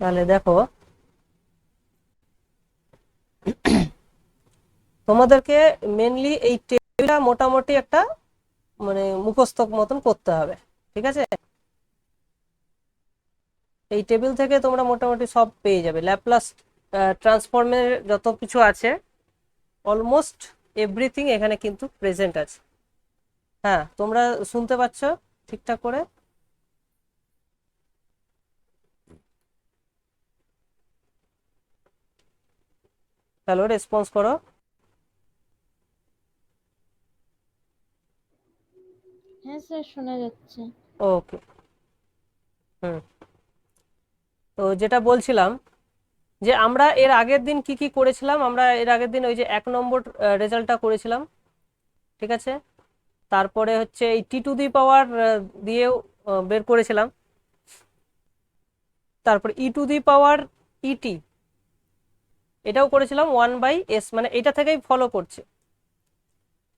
তাহলে দেখো, তোমাদেরকে মেনলি এই টেবিলটা মোটামুটি একটা মানে মুখস্থ মতন করতে হবে। ঠিক আছে, এই টেবিল থেকে তোমরা মোটামুটি সব পেয়ে যাবে, ল্যাপ্লাস ট্রান্সফর্মের যত কিছু আছে অলমোস্ট এভরিথিং এখানে কিন্তু প্রেজেন্ট আছে। হ্যাঁ, তোমরা শুনতে পাচ্ছ ঠিকঠাক করে? হ্যালো, রেসপন্স করো। হ্যাঁ স্যার, শোনা যাচ্ছে। ওকে। হুম। তো যেটা বলছিলাম, যে আমরা এর আগের দিন কি কি করেছিলাম, আমরা এর আগের দিন ওই যে 1 নম্বর রেজাল্টটা করেছিলাম। ঠিক আছে, তারপরে হচ্ছে এই টি টু দি পাওয়ার দিয়েও বের করেছিলাম। তারপর ই টু দি পাওয়ার ইটি, এটাও করেছিলাম 1/s, মানে এটা থেকেই ফলো করছে।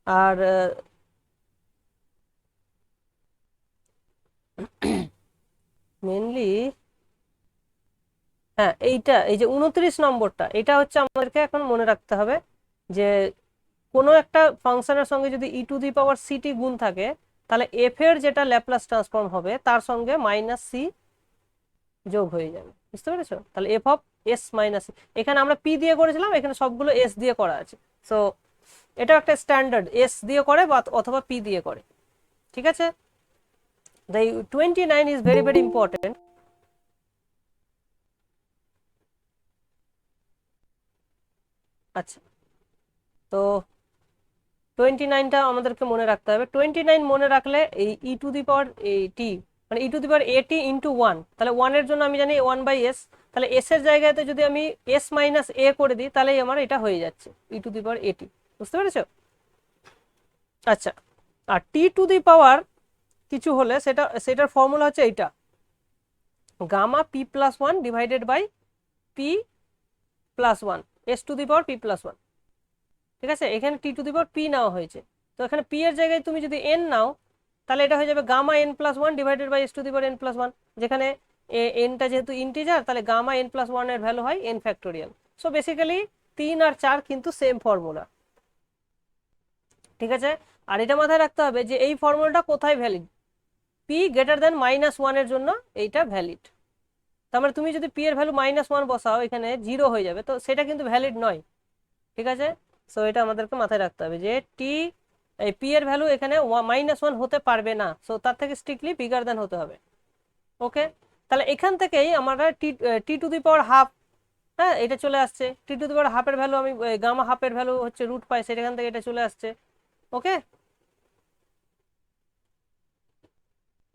আর মেনলি হ্যাঁ, এইটা এই যে 29 নম্বরটা, এটা হচ্ছে আমাদেরকে এখন মনে রাখতে হবে যে কোনো একটা ফাংশনের সঙ্গে যদি ই টু দি পাওয়ার সিটি গুণ থাকে, তাহলে এফ এর যেটা ল্যাপ্লাস ট্রান্সফর্ম হবে তার সঙ্গে -c যোগ হয়ে যাবে। বুঝতে পেরেছো? তাহলে f(s - c), এখানে আমরা পি দিয়ে করেছিলাম, এখানে সবগুলো এস দিয়ে করা আছে। সো এটা একটা স্ট্যান্ডার্ড, এস দিয়ে করে বা অথবা পি দিয়ে করে। ঠিক আছে, the 29 is very very important. আচ্ছা, তো 29টা আমাদেরকে মনে রাখতে হবে। 29 মনে রাখলে এই ই টু দি পাওয়ার মানে ই টু দি পাওয়ার 80 × 1, তাহলে 1 এর জন্য আমি জানি 1/s, তাহলে এস এর জায়গাতে যদি আমি s - a করে দিই তাহলেই আমার এটা হয়ে যাচ্ছে ই টু দি পাওয়ার 80। বুঝতে পেরেছো? আচ্ছা, আর টি টু দি পাওয়ার কিছু হলে সেটার ফর্মুলা হচ্ছে এইটা, Γ p+1/p+1, s two the power p+1। ঠিক আছে, এখানে টি টু দি পাওয়ার পি নেওয়া হয়েছে, তো এখানে পি এর জায়গায় তুমি যদি এন নাও তাহলে এটা হয়ে যাবে Γ n+1/s two the power n+1, যেখানে এনটা যেহেতু ইন্টিজার তাহলে Γ n+1 এর ভ্যালু হয় n ফ্যাক্টোরিয়াল। সো বেসিক্যালি 3 আর 4 কিন্তু সেম ফর্মুলা। ঠিক আছে, আর এটা মাথায় রাখতে হবে যে এই ফর্মুলাটা কোথায় ভ্যালিড, p greater than -1 এর জন্য এইটা ভ্যালিড। তার মানে তুমি যদি পি এর ভ্যালু -1 বসাও এখানে 0 হয়ে যাবে, তো সেটা কিন্তু ভ্যালিড নয়। ঠিক আছে, সো এটা আমাদেরকে মাথায় রাখতে হবে যে এই পি এর ভ্যালু এখানে -1 হতে পারবে না, সো তার থেকে স্ট্রিক্টলি বিগার দেন হতে হবে। ওকে, তাহলে এখান থেকেই আমরা টি টু দি পাওয়ার হাফ, হ্যাঁ এটা চলে আসছে। টি টু দি পাওয়ার হাফের ভ্যালু আমি গামা হাফের ভ্যালু হচ্ছে √π, সেখান থেকে এটা চলে আসছে। ওকে,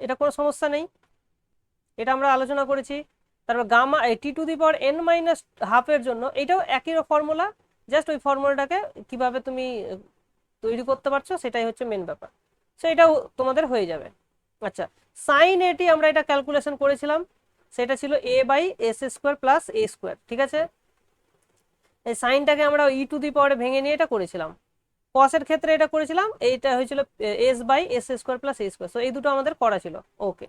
এটা কোনো সমস্যা নেই, এটা আমরা আলোচনা করেছি। তারপর gamma t to the power n - হাফের জন্য এটাও একই ফর্মুলা, জাস্ট ওই ফর্মুলাটাকে কিভাবে তুমি তৈরি করতে পারছো সেটাই হচ্ছে মেন ব্যাপার। সো এটাও তোমাদের হয়ে যাবে। আচ্ছা, sin a(t) আমরা এটা ক্যালকুলেশন করেছিলাম, সেটা ছিল a/s² + a²। ঠিক আছে, এই সাইনটাকে আমরা ই টু দি পাওয়ারে ভেঙে নিয়ে এটা করেছিলাম। কসের ক্ষেত্রে এটা করেছিলাম, এইটা হয়েছিল s/s²+ a²। সো এই দুটো আমাদের করা ছিল। ওকে,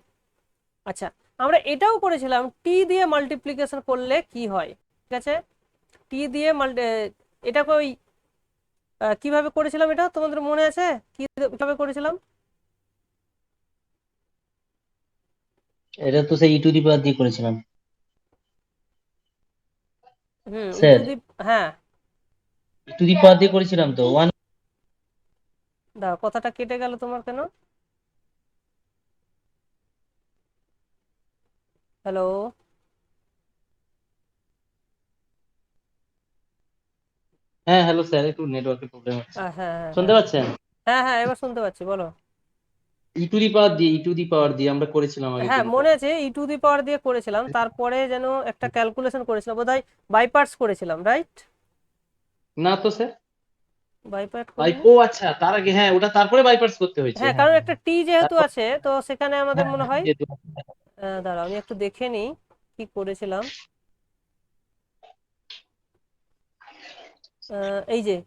আচ্ছা, আমরা এটাও করেছিলাম টি দিয়ে মাল্টিপ্লিকেশন করলে কি হয়। ঠিক আছে, টি দিয়ে এটাকে ওই কিভাবে করেছিলাম এটা তোমাদের মনে আছে? কিভাবে করেছিলাম? এটা তো সেই ই টু দি পাওয়ার দিয়ে করেছিলাম হুম, ই টু স্যার। দি হ্যাঁ, ই টু দি পাওয়ার দিয়ে করেছিলাম তো ওয়ান। দাও, কথাটা কেটে গেল তোমার কেন? হ্যালো? হ্যাঁ হ্যালো স্যার, একটু নেটওয়ার্কের প্রবলেম হচ্ছে। হ্যাঁ হ্যাঁ হ্যাঁ শুনতে হ্যাঁ পাচ্ছেন? হ্যাঁ হ্যাঁ, এবার শুনতে পাচ্ছি, বলো। ই টু দি পাওয়ার দিয়ে আমরা করেছিলাম আগের হ্যাঁ, দিন তো। মনে আছে ই টু দি পাওয়ার দিয়ে করেছিলাম, তারপরে যেন একটা ক্যালকুলেশন করেছিলাম বোধহয়, বাইপার্টস করেছিলাম, রাইট? না তো স্যার। বাইপার্ট বাই করিনি। ও আচ্ছা, তার আগে হ্যাঁ, ওটা তারপরে বাইপাস করতে হয়েছে, হ্যাঁ, হ্যাঁ কারণ হ্যাঁ একটা হ্যাঁ। টি যেহেতু তারপর আছে তো সেখানে আমাদের হ্যাঁ মনে হ্যাঁ, হয় যেহেতু দাঁড়াও আমি একটু দেখে নিই কি করেছিলাম। এই যে,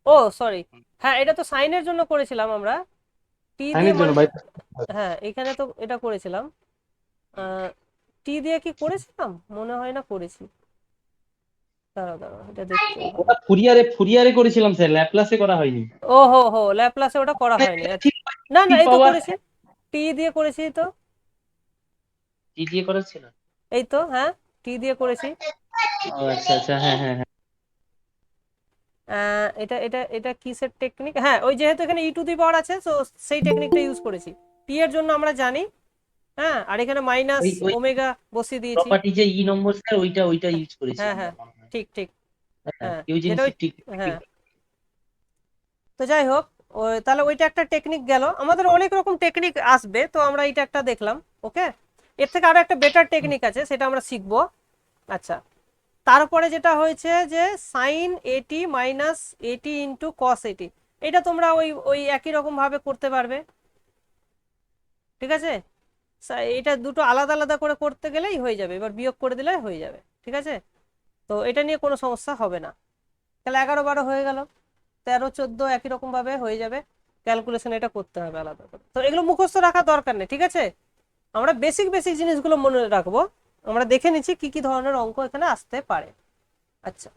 ও সরি, হ্যাঁ এটা তো সাইনের জন্য করেছিলাম আমরা, টি দিয়ে সাইনের জন্য মাল্টি, বাইপাস। হ্যাঁ এখানে তো এটা করেছিলাম। টি দিয়ে কি করেছিলাম, মনে হয় না করেছি। দাঁড়াও দাঁড়াও, এটা দেখতে হবে। ওটা ফুরিয়ারে করেছিলাম স্যার, ল্যাপ্লাসে করা হয়নি। ও হো হো, ল্যাপ্লাসে ওটা করা হয়নি, এটা আচ্ছা। ঠিক না টি না, এই তো পাওয়ার করেছি, টি দিয়ে করেছি তো, টি দিয়ে করেছিল। এই তো, হ্যাঁ, টি দিয়ে করেছি। ও আচ্ছা আচ্ছা, হ্যাঁ হ্যাঁ হ্যাঁ। এটা এটা এটা কিসের টেকনিক, হ্যাঁ, ওই যেহেতু এখানে ই টু দি পাওয়ার আছে, তো সেই টেকনিকটা ইউজ করেছি। টি এর জন্য আমরা জানি, হ্যাঁ, আর এখানে মাইনাস ওই ওই ওমেগা বসিয়ে দিয়েছি। প্রপার্টি যে ই নম্বর স্যার, ওইটা হ্যাঁ ইউজ করেছি হ্যাঁ আমরা হ্যাঁ, মনে হয়। ঠিক ঠিক, হ্যাঁ, হ্যাঁ, যেটা ওই, ইউজেনিক্স ঠিক। হ্যাঁ। তো যাই হোক, ওই তাহলে ওইটা একটা টেকনিক গেল, আমাদের অনেক রকম টেকনিক আসবে, তো আমরা এইটা একটা দেখলাম। ওকে, এর থেকে আরো একটা বেটার টেকনিক আছে, সেটা আমরা শিখবো। আচ্ছা, তারপরে যেটা হয়েছে যে সাইন এটি মাইনাস এটি ইন্টু কস এটি, এটা তোমরা ওই ওই একই রকম ভাবে করতে পারবে, ঠিক আছে। এটা দুটো আলাদা আলাদা করে করতে গেলেই হয়ে যাবে, এবার বিয়োগ করে দিলে হয়ে যাবে, ঠিক আছে। তো এটা নিয়ে কোনো সমস্যা হবে না। তাহলে 11 12 হয়ে গেল, 13 14 একই রকম ভাবে হয়ে যাবে। ক্যালকুলেশন এটা করতে হবে আলাদা করে, তো এগুলো মুখস্থ রাখার দরকার নেই, ঠিক আছে। আমরা বেসিক বেসিক জিনিসগুলো মনে রাখবো। আমরা দেখে নিচ্ছি কি কি ধরনের অঙ্ক এখানে আসতে পারে। আচ্ছা,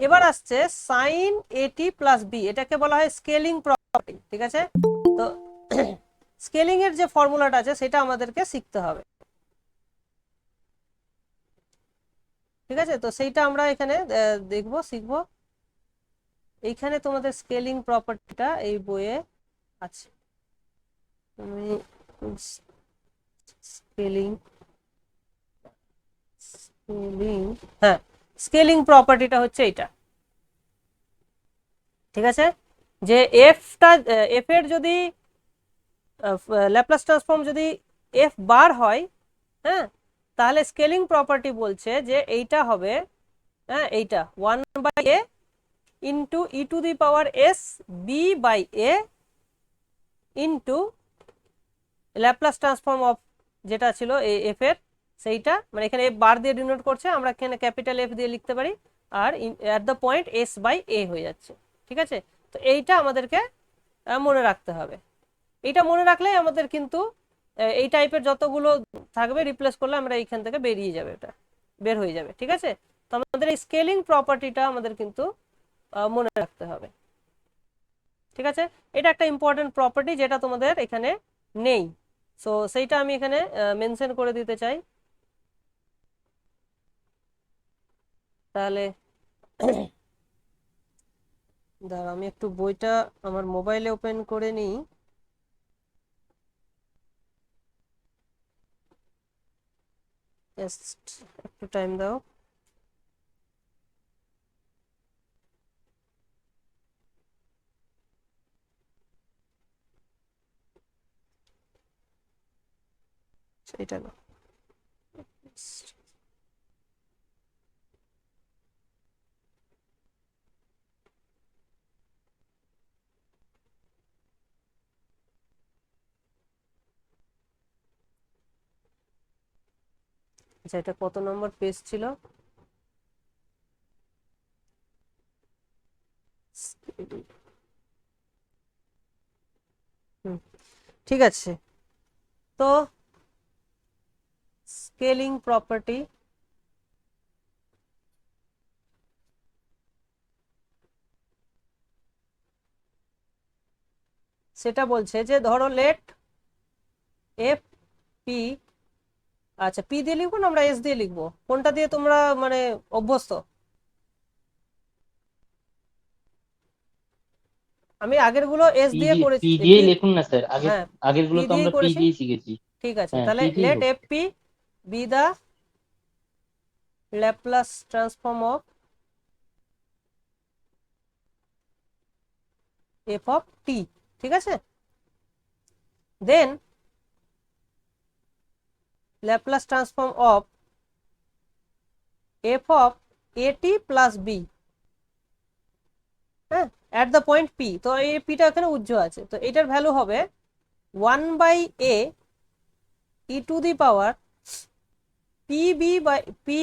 এবার আসছে সাইন এটি প্লাস বি, এটাকে বলা হয় স্কেলিং প্রপার্টি, ঠিক আছে। তো স্কেলিং এর যে ফর্মুলাটা আছে সেটা আমাদেরকে শিখতে হবে, ঠিক আছে। তো সেইটা আমরা এখানে দেখবো, শিখবো। এইখানে তোমাদের স্কেলিং প্রপার্টিটা এই বইয়ে আছে, তুমি স্কেলিং স্কেলিং হ্যাঁ, স্কেলিং প্রপার্টিটা হচ্ছে এইটা, ঠিক আছে। যে এফটা, এফ এর যদি ল্যাপ্লাস ট্রান্সফর্ম যদি এফ বার হয়, হ্যাঁ, তাহলে স্কেলিং প্রপার্টি বলছে যে এইটা হবে, হ্যাঁ, এইটা 1/a into e to the power s b by a into Laplace transform of যেটা ছিল এফ এর, সেইটা মানে এখানে এফ বার দিয়ে ডিনোট করছে, আমরা এখানে ক্যাপিটাল এফ দিয়ে লিখতে পারি, আর at the point S by A হয়ে যাচ্ছে, ঠিক আছে। তো এইটা আমাদেরকে মনে রাখতে হবে। এইটা মনে রাখলেই আমাদের কিন্তু এই টাইপের যতগুলো থাকবে রিপ্লেস করলে আমরা এইখান থেকে বেরিয়ে যাবে, এটা বের হয়ে যাবে, ঠিক আছে। তো আমাদের এই স্কেলিং প্রপার্টিটা আমাদের কিন্তু মনে রাখতে হবে, ঠিক আছে। এটা একটা ইম্পর্টেন্ট প্রপার্টি যেটা তোমাদের এখানে নেই, সো সেইটা আমি এখানে মেনশন করে দিতে চাই। তাহলে দাঁড়া, আমি একটু বইটা আমার মোবাইলে ওপেন করে নিই। জাস্ট একটু টাইম দাও। সেইটা না, আচ্ছা, এটা কত নম্বর পেজ ছিল? হুম, ঠিক আছে। তো স্কেলিং প্রপার্টি, সেটা বলছে যে ধরো লেট এফ পি, আচ্ছা, পি দিয়ে লিখবো না আমরা এস দিয়ে লিখবো, কোনটা দিয়ে তোমরা মানে অভ্যস্ত? আমি আগের গুলো এস পি দিয়ে দিয়ে করেছি, পি দিয়েই পি, লিখুন না স্যার, হ্যাঁ, আগের পি গুলো তো দিয়েই আমরা পি করেছি, দিয়ে শিখেছি। ঠিক আছে। হ্যাঁ, তাহলে পি দিয়েই লেট হোক। F P be the Laplace transform of F of T, ঠিক আছে। Then Laplace transform of F of A T plus B, হ্যাঁ, অ্যাট দ্য পয়েন্ট পি। তো এই পিটা এখানে উজ্জ্ব আছে, তো এটার ভ্যালু হবে 1/a E to the power P B by P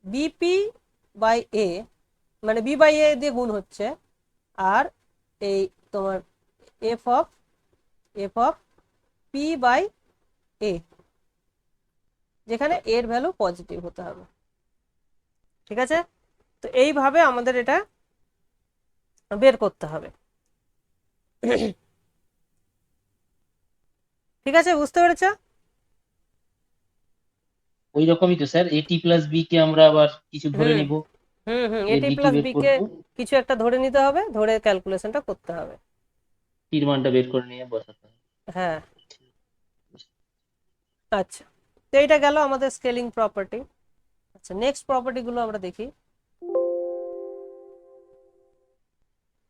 BP by A, মানে বি বাই এ দিয়ে গুণ হচ্ছে, আর এই তোমার এফ অফ পি বাই এ, যেখানে এর ভ্যালু পজিটিভ হতে হবে। ঠিক আছে, তো এইভাবে আমাদের এটা বের করতে হবে। ঠিক আছে, বুঝতে পেরেছ? ওই রকমই তো স্যার, এটি প্লাস বি কে আমরা আবার কিছু ধরে হুম নিব, হুম হুম এ এটি ডিটি প্লাস বের বি কে করব, কিছু একটা ধরে নিতে হবে, ধরে ক্যালকুলেশনটা করতে হবে। টির মানটা বের করে নিয়ে বসাতে হবে। হ্যাঁ, আচ্ছা, তো এইটা গেল আমাদের স্কেলিং প্রপার্টি। আচ্ছা, নেক্সট প্রপার্টি গুলো আমরা দেখি।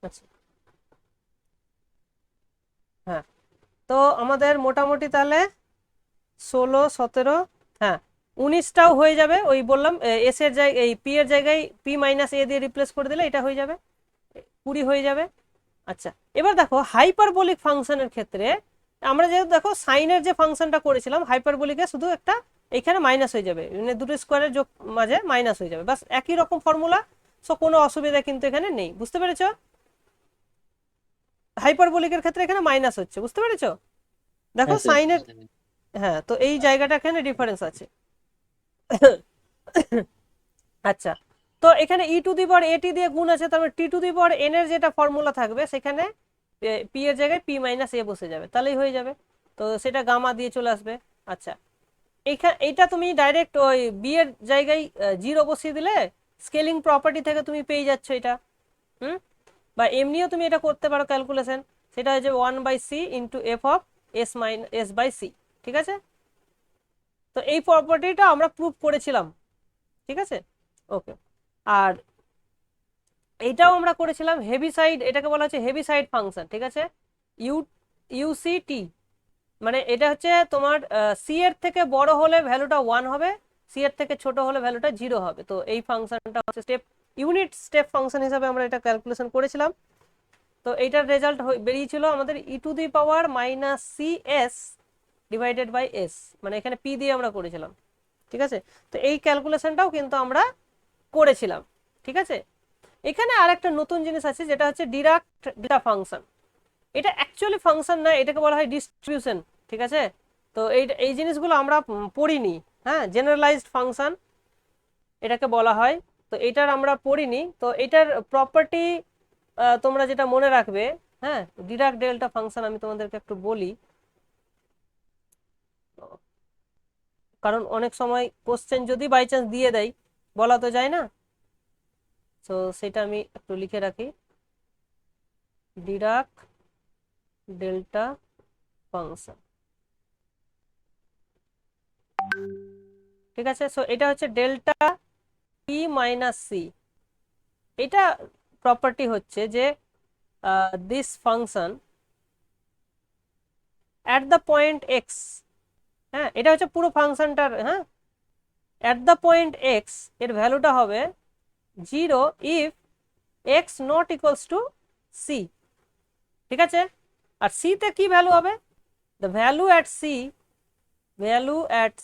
আচ্ছা, হ্যাঁ, তো আমাদের মোটামুটি তাহলে 16, 17, হ্যাঁ 19টাও হয়ে যাবে। ওই বললাম এস এর জায়গায়, এই পি এর জায়গায় পি মাইনাস এ দিয়ে রিপ্লেস করে দিলে এটা হয়ে যাবে, 20 হয়ে যাবে। আচ্ছা, এবার দেখো হাইপারবোলিক ফাংশনের ক্ষেত্রে আমরা যেহেতু দেখো সাইনের যে ফাংশনটা করেছিলাম, হাইপারবোলিকে শুধু একটা এখানে মাইনাস হয়ে যাবে, মানে দুটো স্কোয়ারের যোগ মাঝে মাইনাস হয়ে যাবে, বাস একই রকম ফর্মুলা। সো কোনো অসুবিধা কিন্তু এখানে নেই, বুঝতে পেরেছো? হাইপারবোলিকের ক্ষেত্রে এখানে মাইনাস হচ্ছে, বুঝতে পেরেছো? দেখো হ্যাঁ স্যার সাইনের, বুঝতে পেরেছি। হ্যাঁ, তো এই জায়গাটা এখানে ডিফারেন্স আছে। আচ্ছা, তো এখানে ই টু দি পাওয়ার এটি দিয়ে গুণ আছে, তারপরে টি টু দি পাওয়ার এন এর যেটা ফর্মুলা থাকবে সেখানে পি এর জায়গায় পি মাইনাস এ বসে যাবে, তাহলেই হয়ে যাবে। তো সেটা গামা দিয়ে চলে আসবে। আচ্ছা, এইটা তুমি ডাইরেক্ট ওই বি এর জায়গায় 0 বসিয়ে দিলে স্কেলিং প্রপার্টি থেকে তুমি পেয়ে যাচ্ছ এটা। হুম, বা এমনিও তুমি এটা করতে পারো ক্যালকুলেশন, সেটা হচ্ছে 1/c into F of s minus s by c. ঠিক আছে, তো এই প্রপার্টিটা আমরা প্রুভ করেছিলাম। ঠিক আছে, ওকে। আর এইটাও আমরা করেছিলাম হেভিসাইড, এটাকে বলা হচ্ছে হেভিসাইড ফাংশন। ঠিক আছে, ইউ ইউসিটি, মানে এটা হচ্ছে তোমার সি এর থেকে বড় হলে ভ্যালুটা 1 হবে, সি এর থেকে ছোট হলে ভ্যালুটা 0 হবে। তো এই ফাংশনটা হচ্ছে স্টেপ ইউনিট স্টেপ ফাংশন হিসাবে আমরা এটা ক্যালকুলেশন করেছিলাম। তো এইটার রেজাল্ট বেরিয়েছিল আমাদের E to the power minus C S divided by S, মানে এখানে পি দিয়ে আমরা করেছিলাম। ঠিক আছে, তো এই ক্যালকুলেশনটাও কিন্তু আমরা করেছিলাম। ঠিক আছে, এখানে আর একটা নতুন জিনিস আছে, যেটা হচ্ছে ডিরাক ডেল্টা ফাংশন। এটা অ্যাকচুয়ালি ফাংশন না, এটাকে বলা হয় ডিস্ট্রিবিউশন। ঠিক আছে, তো এই জিনিসগুলো আমরা পড়িনি। হ্যাঁ, জেনারেলাইজড ফাংশন এটাকে বলা হয়, তো এটার আমরা পড়িনি। তো এটার প্রপার্টি তোমরা যেটা মনে রাখবে, হ্যাঁ, ডিরাক ডেল্টা ফাংশন আমি তোমাদেরকে একটু বলি, কারণ অনেক সময় কোশ্চেন যদি বাই চান্স দিয়ে দেয়, বলা তো যায় না। তো সেটা আমি একটু লিখে রাখি, ডিরাক ডেল্টা ফাংশন। ঠিক আছে, সো এটা হচ্ছে ডেল্টা পি মাইনাস সি। এটা প্রপার্টি হচ্ছে যে this function at the point x, হ্যাঁ এটা হচ্ছে পুরো ফাংশনটার, হ্যাঁ, অ্যাট দ্য পয়েন্ট এক্স এর ভ্যালুটা হবে 0 if x not equals to c. ঠিক আছে, আর সি তে কি ভ্যালু হবে? The value at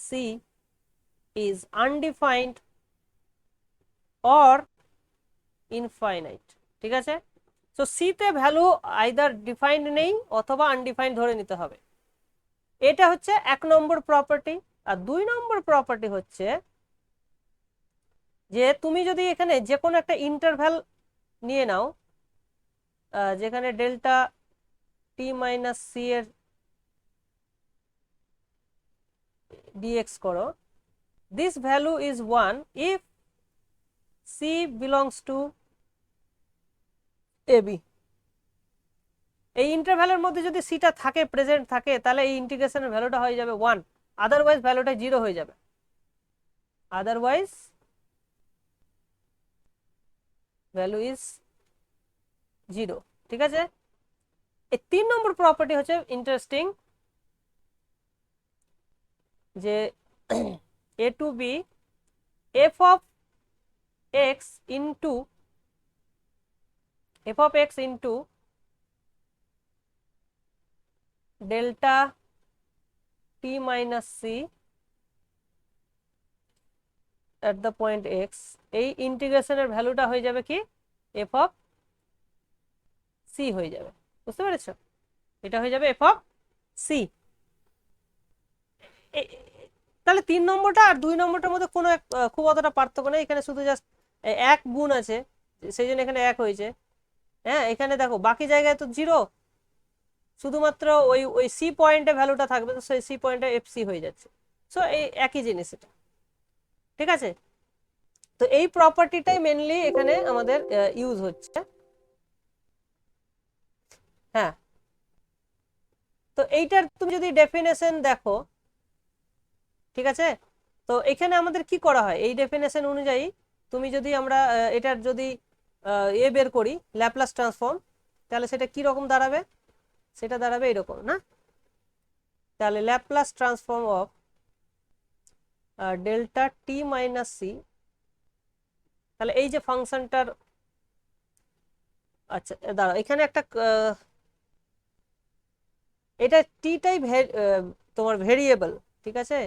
c is undefined or infinite. ঠিক আছে, তো সি তে ভ্যালু আইদার ডিফাইন্ড নেই অথবা আনডিফাইন্ড ধরে নিতে হবে। এটা হচ্ছে 1 নম্বর প্রপার্টি। আর 2 নম্বর প্রপার্টি হচ্ছে যে তুমি যদি এখানে যে কোনো একটা ইন্টারভ্যাল নিয়ে নাও, যেখানে ডেল্টা টি মাইনাস সি এর ডিএক্স করো, this value is 1 if c belongs to AB. এই ইন্টারভ্যালের মধ্যে যদি সিটা থাকে, প্রেজেন্ট থাকে, তাহলে এই ইন্টিগ্রেশনের ভ্যালুটা হয়ে যাবে 1, আদারওয়াইজ ভ্যালুটা 0 হয়ে যাবে, আদারওয়াইজ ভ্যালু ইজ 0। ঠিক আছে, এই 3 নম্বর প্রপার্টি হচ্ছে ইন্টারেস্টিং, যে A to B F of X into delta T minus C at the point X, এই ইন্টিগ্রেশনের ভ্যালুটা হয়ে যাবে কি এফ অফ সি হয়ে যাবে। বুঝতে পেরেছ? এটা হয়ে যাবে এফ অফ সি। তাহলে 3 নম্বরটা আর 2 নম্বরটার মধ্যে কোনো খুব অতটা পার্থক্য নেই, এখানে শুধু জাস্ট এক গুণ আছে, সেই জন্য এখানে এক হয়েছে। হ্যাঁ, এখানে দেখো বাকি জায়গায় তো 0, শুধুমাত্র ওই ওই সি পয়েন্টে ভ্যালুটা থাকবে, তো সেই সি পয়েন্টে এফসি হয়ে যাচ্ছে। সো এই একই জিনিস এটা, ঠিক আছে। তো এই প্রপার্টিটাই মেনলি এখানে আমাদের ইউজ হচ্ছে। হ্যাঁ, তো এইটার তুমি যদি ডেফিনেশন দেখো, ঠিক আছে, তো এখানে আমাদের কি করা হয় এই ডেফিনেশন অনুযায়ী, তুমি যদি আমরা এটার যদি বের করি ল্যাপ্লাস ট্রান্সফর্ম, তাহলে সেটা কি রকম দাঁড়াবে, সেটা দাঁড়াবে এরকম না। তাহলে Laplace transform of delta T minus c, তাহলে এই যে ফাংশনটার, আচ্ছা দাঁড়াও এখানে একটা এটা টিটাই তোমার ভেরিয়েবল, ঠিক আছে,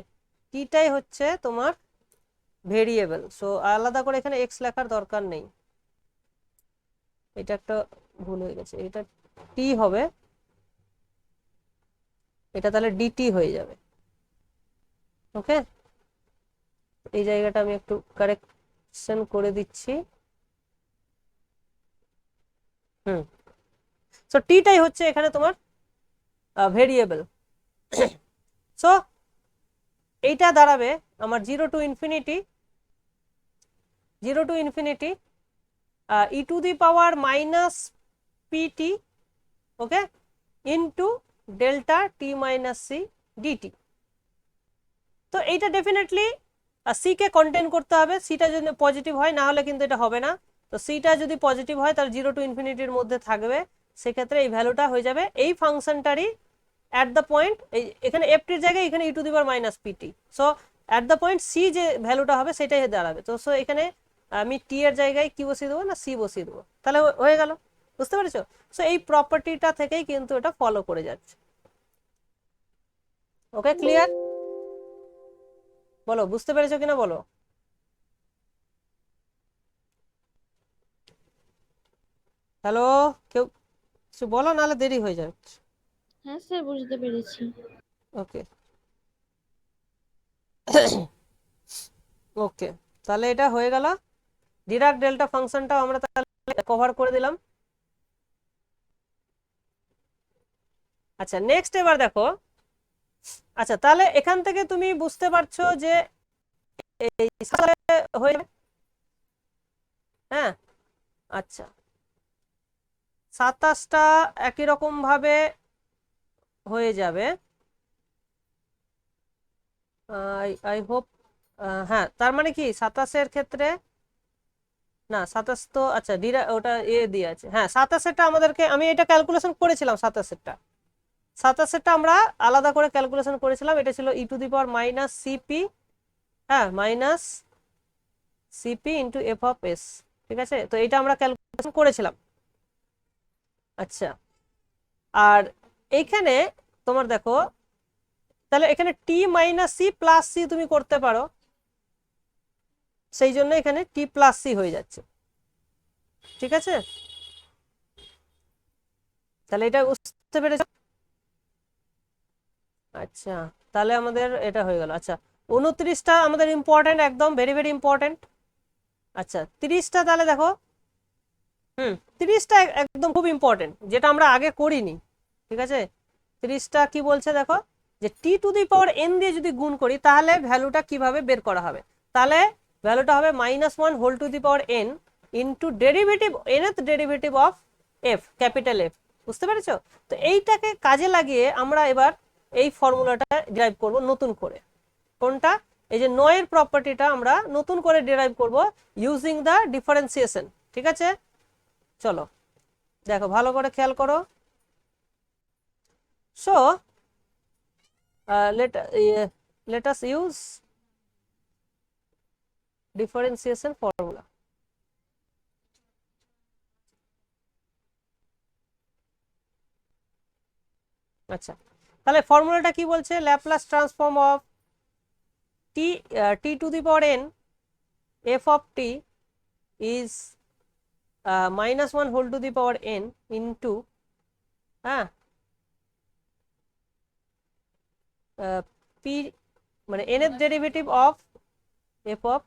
টিটাই হচ্ছে তোমার ভেরিয়েবল। সো আলাদা করে এখানে এক্স লেখার দরকার নেই, এটা একটা ভুল হয়ে গেছে, এটা টি হবে, এটা তাহলে ডিটি হয়ে যাবে। ওকে, এই জায়গাটা আমি একটু কারেকশন করে দিচ্ছি। হুম, সো টিটাই হচ্ছে এখানে তোমার ভেরিয়েবল। সো এইটা দাঁড়াবে আমার 0 to infinity e to the power minus pt, okay, into delta T minus c dt. তো এইটা ডেফিনেটলি সি কে কন্টেন করতে হবে, সিটা যদি পজিটিভ হয়, না হলে কিন্তু এটা হবে না। তো সিটা যদি পজিটিভ হয় তাহলে 0 টু ইনফিনিটির মধ্যে থাকবে, সেক্ষেত্রে এই ভ্যালুটা হয়ে যাবে এই ফাংশনটারই অ্যাট দ্য পয়েন্ট, এখানে এফ টির জায়গায় এখানে E to the power minus P T. So at the point C যে ভ্যালুটা হবে সেটাই দাঁড়াবে। তো সো এখানে আমি টি এর জায়গায় কি বসিয়ে দেবো না সি বসিয়ে দেবো, তাহলে হয়ে গেল। বুঝতে পেরেছো? সো এই প্রপার্টিটা থেকেই কিন্তু এটা ফলো করে যাচ্ছে। ওকে, ক্লিয়ার? বলো বুঝতে পেরেছো কিনা বলো। হ্যালো, কেউ কিছু বলো, নাহলে দেরি হয়ে যাবে। হ্যাঁ স্যার, বুঝতে পেরেছি। ওকে ওকে, তাহলে এটা হয়ে গেল, ডিরাক ডেল্টা ফাংশনটাও আমরা তাহলে কভার করে দিলাম। আচ্ছা নেক্সট এবার দেখো, আচ্ছা তাহলে এখান থেকে তুমি বুঝতে পারছো যে এই হয়ে যাবে। হ্যাঁ, আচ্ছা 27টা একই রকম ভাবে হয়ে যাবে, আই হোপ। হ্যাঁ, তার মানে কি 27-এর ক্ষেত্রে, না 27 তো আচ্ছা ওটা দিয়ে আছে। হ্যাঁ 27-এরটা আমাদেরকে, আমি এটা ক্যালকুলেশন করেছিলাম, 27-এরটা আমরা আলাদা করে ক্যালকুলেশন করেছিলাম, এটা ছিল E to the power minus C P, হ্যাঁ minus C P into F of S, ঠিক আছে। তো এটা আমরা ক্যালকুলেশন করেছিলাম। আচ্ছা, আর এইখানে তোমার দেখো, তাহলে এখানে টি মাইনাস সি প্লাস সি তুমি করতে পারো, সেই জন্য এখানে টি প্লাস সি হয়ে যাচ্ছে, ঠিক আছে। তাহলে এটা বুঝতে পেরেছ? আচ্ছা, তাহলে আমাদের এটা হয়ে গেল। আচ্ছা 29টা আমাদের ইম্পর্টেন্ট, একদম ভেরি ভেরি ইম্পর্টেন্ট। আচ্ছা 30টা তাহলে দেখো, 30টা একদম খুব ইম্পর্টেন্ট, যেটা আমরা আগে করিনি, ঠিক আছে। 30টা কি বলছে দেখো, যে টি টু দি পাওয়ার এন দিয়ে যদি গুণ করি তাহলে ভ্যালুটা কিভাবে বের করা হবে। তাহলে ভ্যালুটা হবে -1 whole to the power n into derivative, nth derivative of f, capital f. বুঝতে পেরেছো? তো এইটাকে কাজে লাগিয়ে আমরা এবার এই ফর্মুলাটা ডিরাইভ করব নতুন করে। কোনটা? এই যে 9 এর প্রপার্টিটা আমরা নতুন করে ডিরাইভ করব ইউজিং দ্য ডিফারেন্সিয়েশন, ঠিক আছে। চলো দেখো ভালো করে খেয়াল করো। So let us use differentiation formula. আচ্ছা, তাহলে ফর্মুলাটা কি বলছে, Laplace transform of t to the power n f of t is -1 whole to the power n into, হ্যাঁ, পি মানে n এর derivative of F of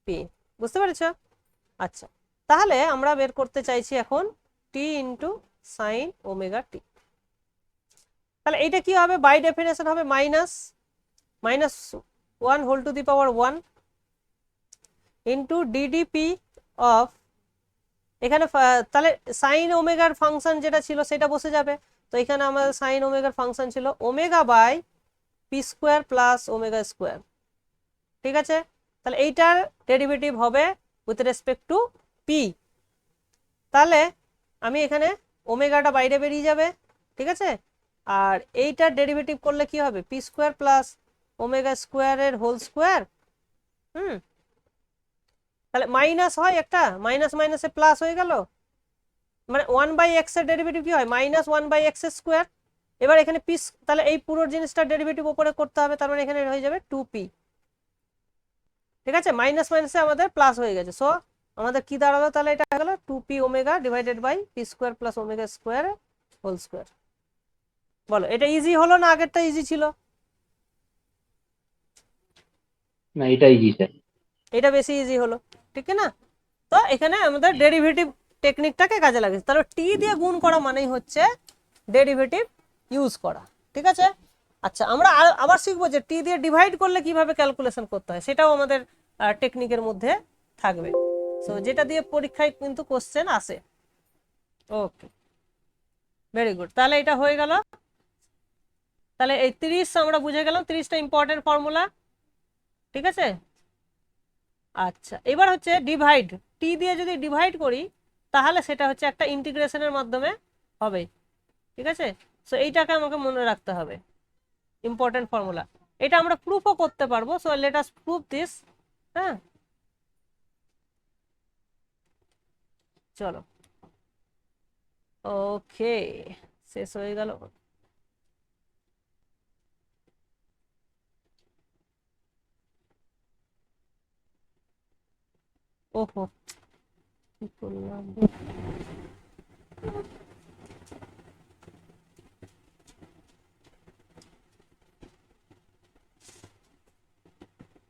p, বুঝতে পেরেছো? আচ্ছা, তাহলে আমরা বের করতে চাইছি এখন t into sine omega t. তাহলে এইটা কি হবে? বাই ডেফিনেশন হবে minus 1 whole to the power 1 into ddp of, এখানে তাহলে সাইন ওমেগার ফাংশন যেটা ছিল সেটা বসে যাবে। তো এখানে আমাদের সাইন ওমেগার ফাংশন ছিল omega by p square plus omega square, ঠিক আছে? তাহলে এইটার ডেরিভেটিভ হবে উইথ রেসপেক্ট টু পি। তাহলে আমি এখানে ওমেগাটা বাইরে বেরিয়ে যাবে, ঠিক আছে? আর এইটার ডেরিভেটিভ করলে কি হবে? পি স্কোয়ার প্লাস ওমেগা স্কোয়ারের হোল স্কোয়ার। তাহলে মাইনাস হয়, একটা মাইনাস মাইনাসে প্লাস হয়ে গেল, মানে 1/x এর ডেরিভেটিভ কি হয়? -1/x square. এবার এখানে পি, তাহলে এই পুরো জিনিসটার ডেরিভেটিভ উপরে করতে হবে, তার মানে এখানে হয়ে যাবে 2p, ঠিক আছে? মাইনাস মাইনাসে আমাদের প্লাস হয়ে গেছে, সো আমাদের কি দাঁড়ালো? তাহলে এটা হয়ে গেল 2p omega divided by p square plus omega square whole square. বলো, এটা ইজি হলো না আগেরটা ইজি ছিল? না, এটাই জি স্যার। এটা বেশি ইজি হলো, ঠিক না? তো এখানে আমাদের ডেরিভেটিভ টেকনিকটাকে কাজে লাগেছে। তাহলে টি দিয়ে গুণ করা মানেই হচ্ছে ডেরিভেটিভ ইউজ করা, ঠিক আছে? আচ্ছা, আমরা আবার শিখবো যে টি দিয়ে ডিভাইড করলে কিভাবে ক্যালকুলেশন করতে হয়, সেটাও আমাদের টেকনিকের মধ্যে থাকবে। সো যেটা দিয়ে পরীক্ষায় কিন্তু কোশ্চেন আসে। ওকে, ভেরি গুড। তাহলে এটা হয়ে গেল। তাহলে এই 30 আমরা বুঝে গেলাম, 30টা ইম্পর্টেন্ট ফর্মুলা, ঠিক আছে? আচ্ছা, এবার হচ্ছে ডিভাইড। টি দিয়ে যদি ডিভাইড করি তাহলে সেটা হচ্ছে একটা ইন্টিগ্রেশনের মাধ্যমে হবে, ঠিক আছে? সো এইটাকে আমাকে মনে রাখতে হবে, ইম্পর্টেন্ট ফর্মুলা। এটা আমরা প্রুফও করতে পারবো, so let us proof this. হ্যাঁ, চলো। ওকে, শেষ হয়ে গেল। ওহো, কি করলাম?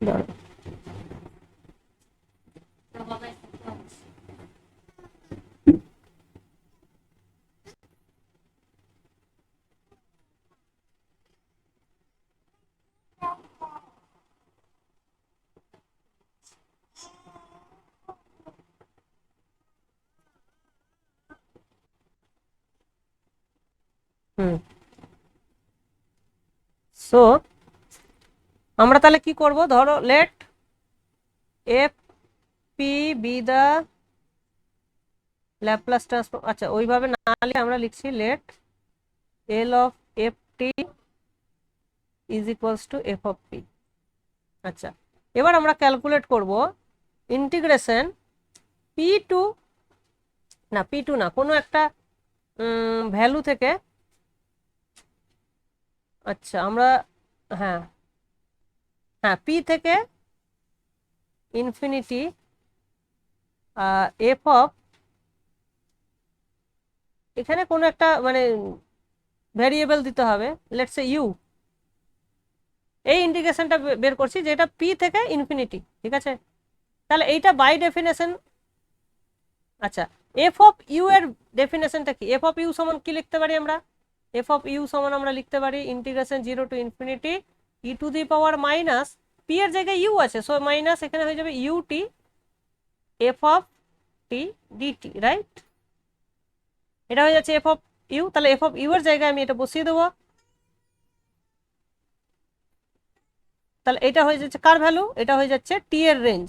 দাঁড়াও। সো আমরা তাহলে কি করব? ধরো let f P be the Laplace transform. আচ্ছা, ওইভাবে না লিখে আমরা লিখছি let L of F t is equals to f of p. আচ্ছা, এবার আমরা ক্যালকুলেট করব ইন্টিগ্রেশন পি টু না কোনো একটা ভ্যালু থেকে। আচ্ছা, আমরা হ্যাঁ হ্যাঁ পি থেকে ইনফিনিটি এফ অফ, এখানে কোনো একটা মানে ভ্যারিয়েবল দিতে হবে, লেটস সে ইউ। এই ইন্টিগ্রেশনটা বের করছি যেটা পি থেকে ইনফিনিটি, ঠিক আছে? তাহলে এইটা বাই ডেফিনেশন। আচ্ছা, এফ অফ ইউ এর ডেফিনেশনটা কি? এফ অফ ইউ সমান কি লিখতে পারি আমরা? এফ অফ ইউ সমান আমরা লিখতে পারি integration 0 to infinity e to the power minus, p এর জায়গায় ইউ আছে, সো মাইনাস এখানে হয়ে যাবে u t f of t dt, right? এটা হয়ে যাচ্ছে এফ অফ ইউ। তাহলে এফ অফ ইউ এর জায়গায় আমি এটা বসিয়ে দেবো। তাহলে এটা হয়ে যাচ্ছে কার ভ্যালু? এটা হয়ে যাচ্ছে টি এর রেঞ্জ,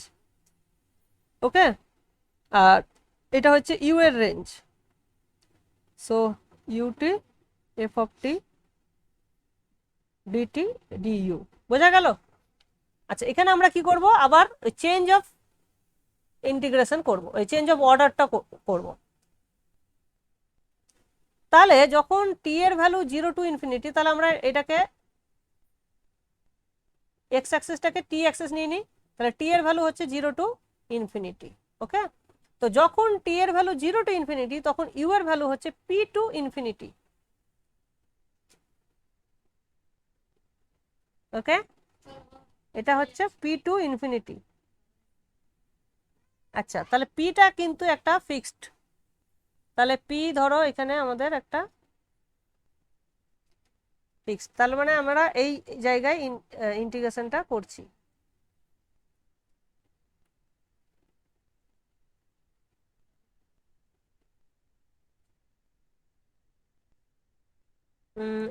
ওকে? আর এটা হচ্ছে ইউ এর range, so ut f of t dt du. বোঝা গেল? আচ্ছা, এখানে আমরা কি করব? আবার চেঞ্জ অফ ইন্টিগ্রেশন করব, এই চেঞ্জ অফ অর্ডারটা করব। তাহলে যখন টি এর ভ্যালু 0 টু ইনফিনিটি, তাহলে আমরা এটাকে এক্স অ্যাক্সিসটাকে টি অ্যাক্সিস নিয়ে নিই। তাহলে টি এর ভ্যালু হচ্ছে 0 টু ইনফিনিটি, ওকে? তো যখন টি এর ভ্যালু 0 টু ইনফিনিটি তখন ইউ এর ভ্যালু হচ্ছে পি টু ইনফিনিটি, ওকে? এটা হচ্ছে পি টু ইনফিনিটি। আচ্ছা, তাহলে পিটা কিন্তু একটা ফিক্সড, তাহলে পি ধরো এখানে আমাদের একটা ফিক্সড, তাহলে মানে আমরা এই জায়গায় ইন্টিগ্রেশনটা করছি।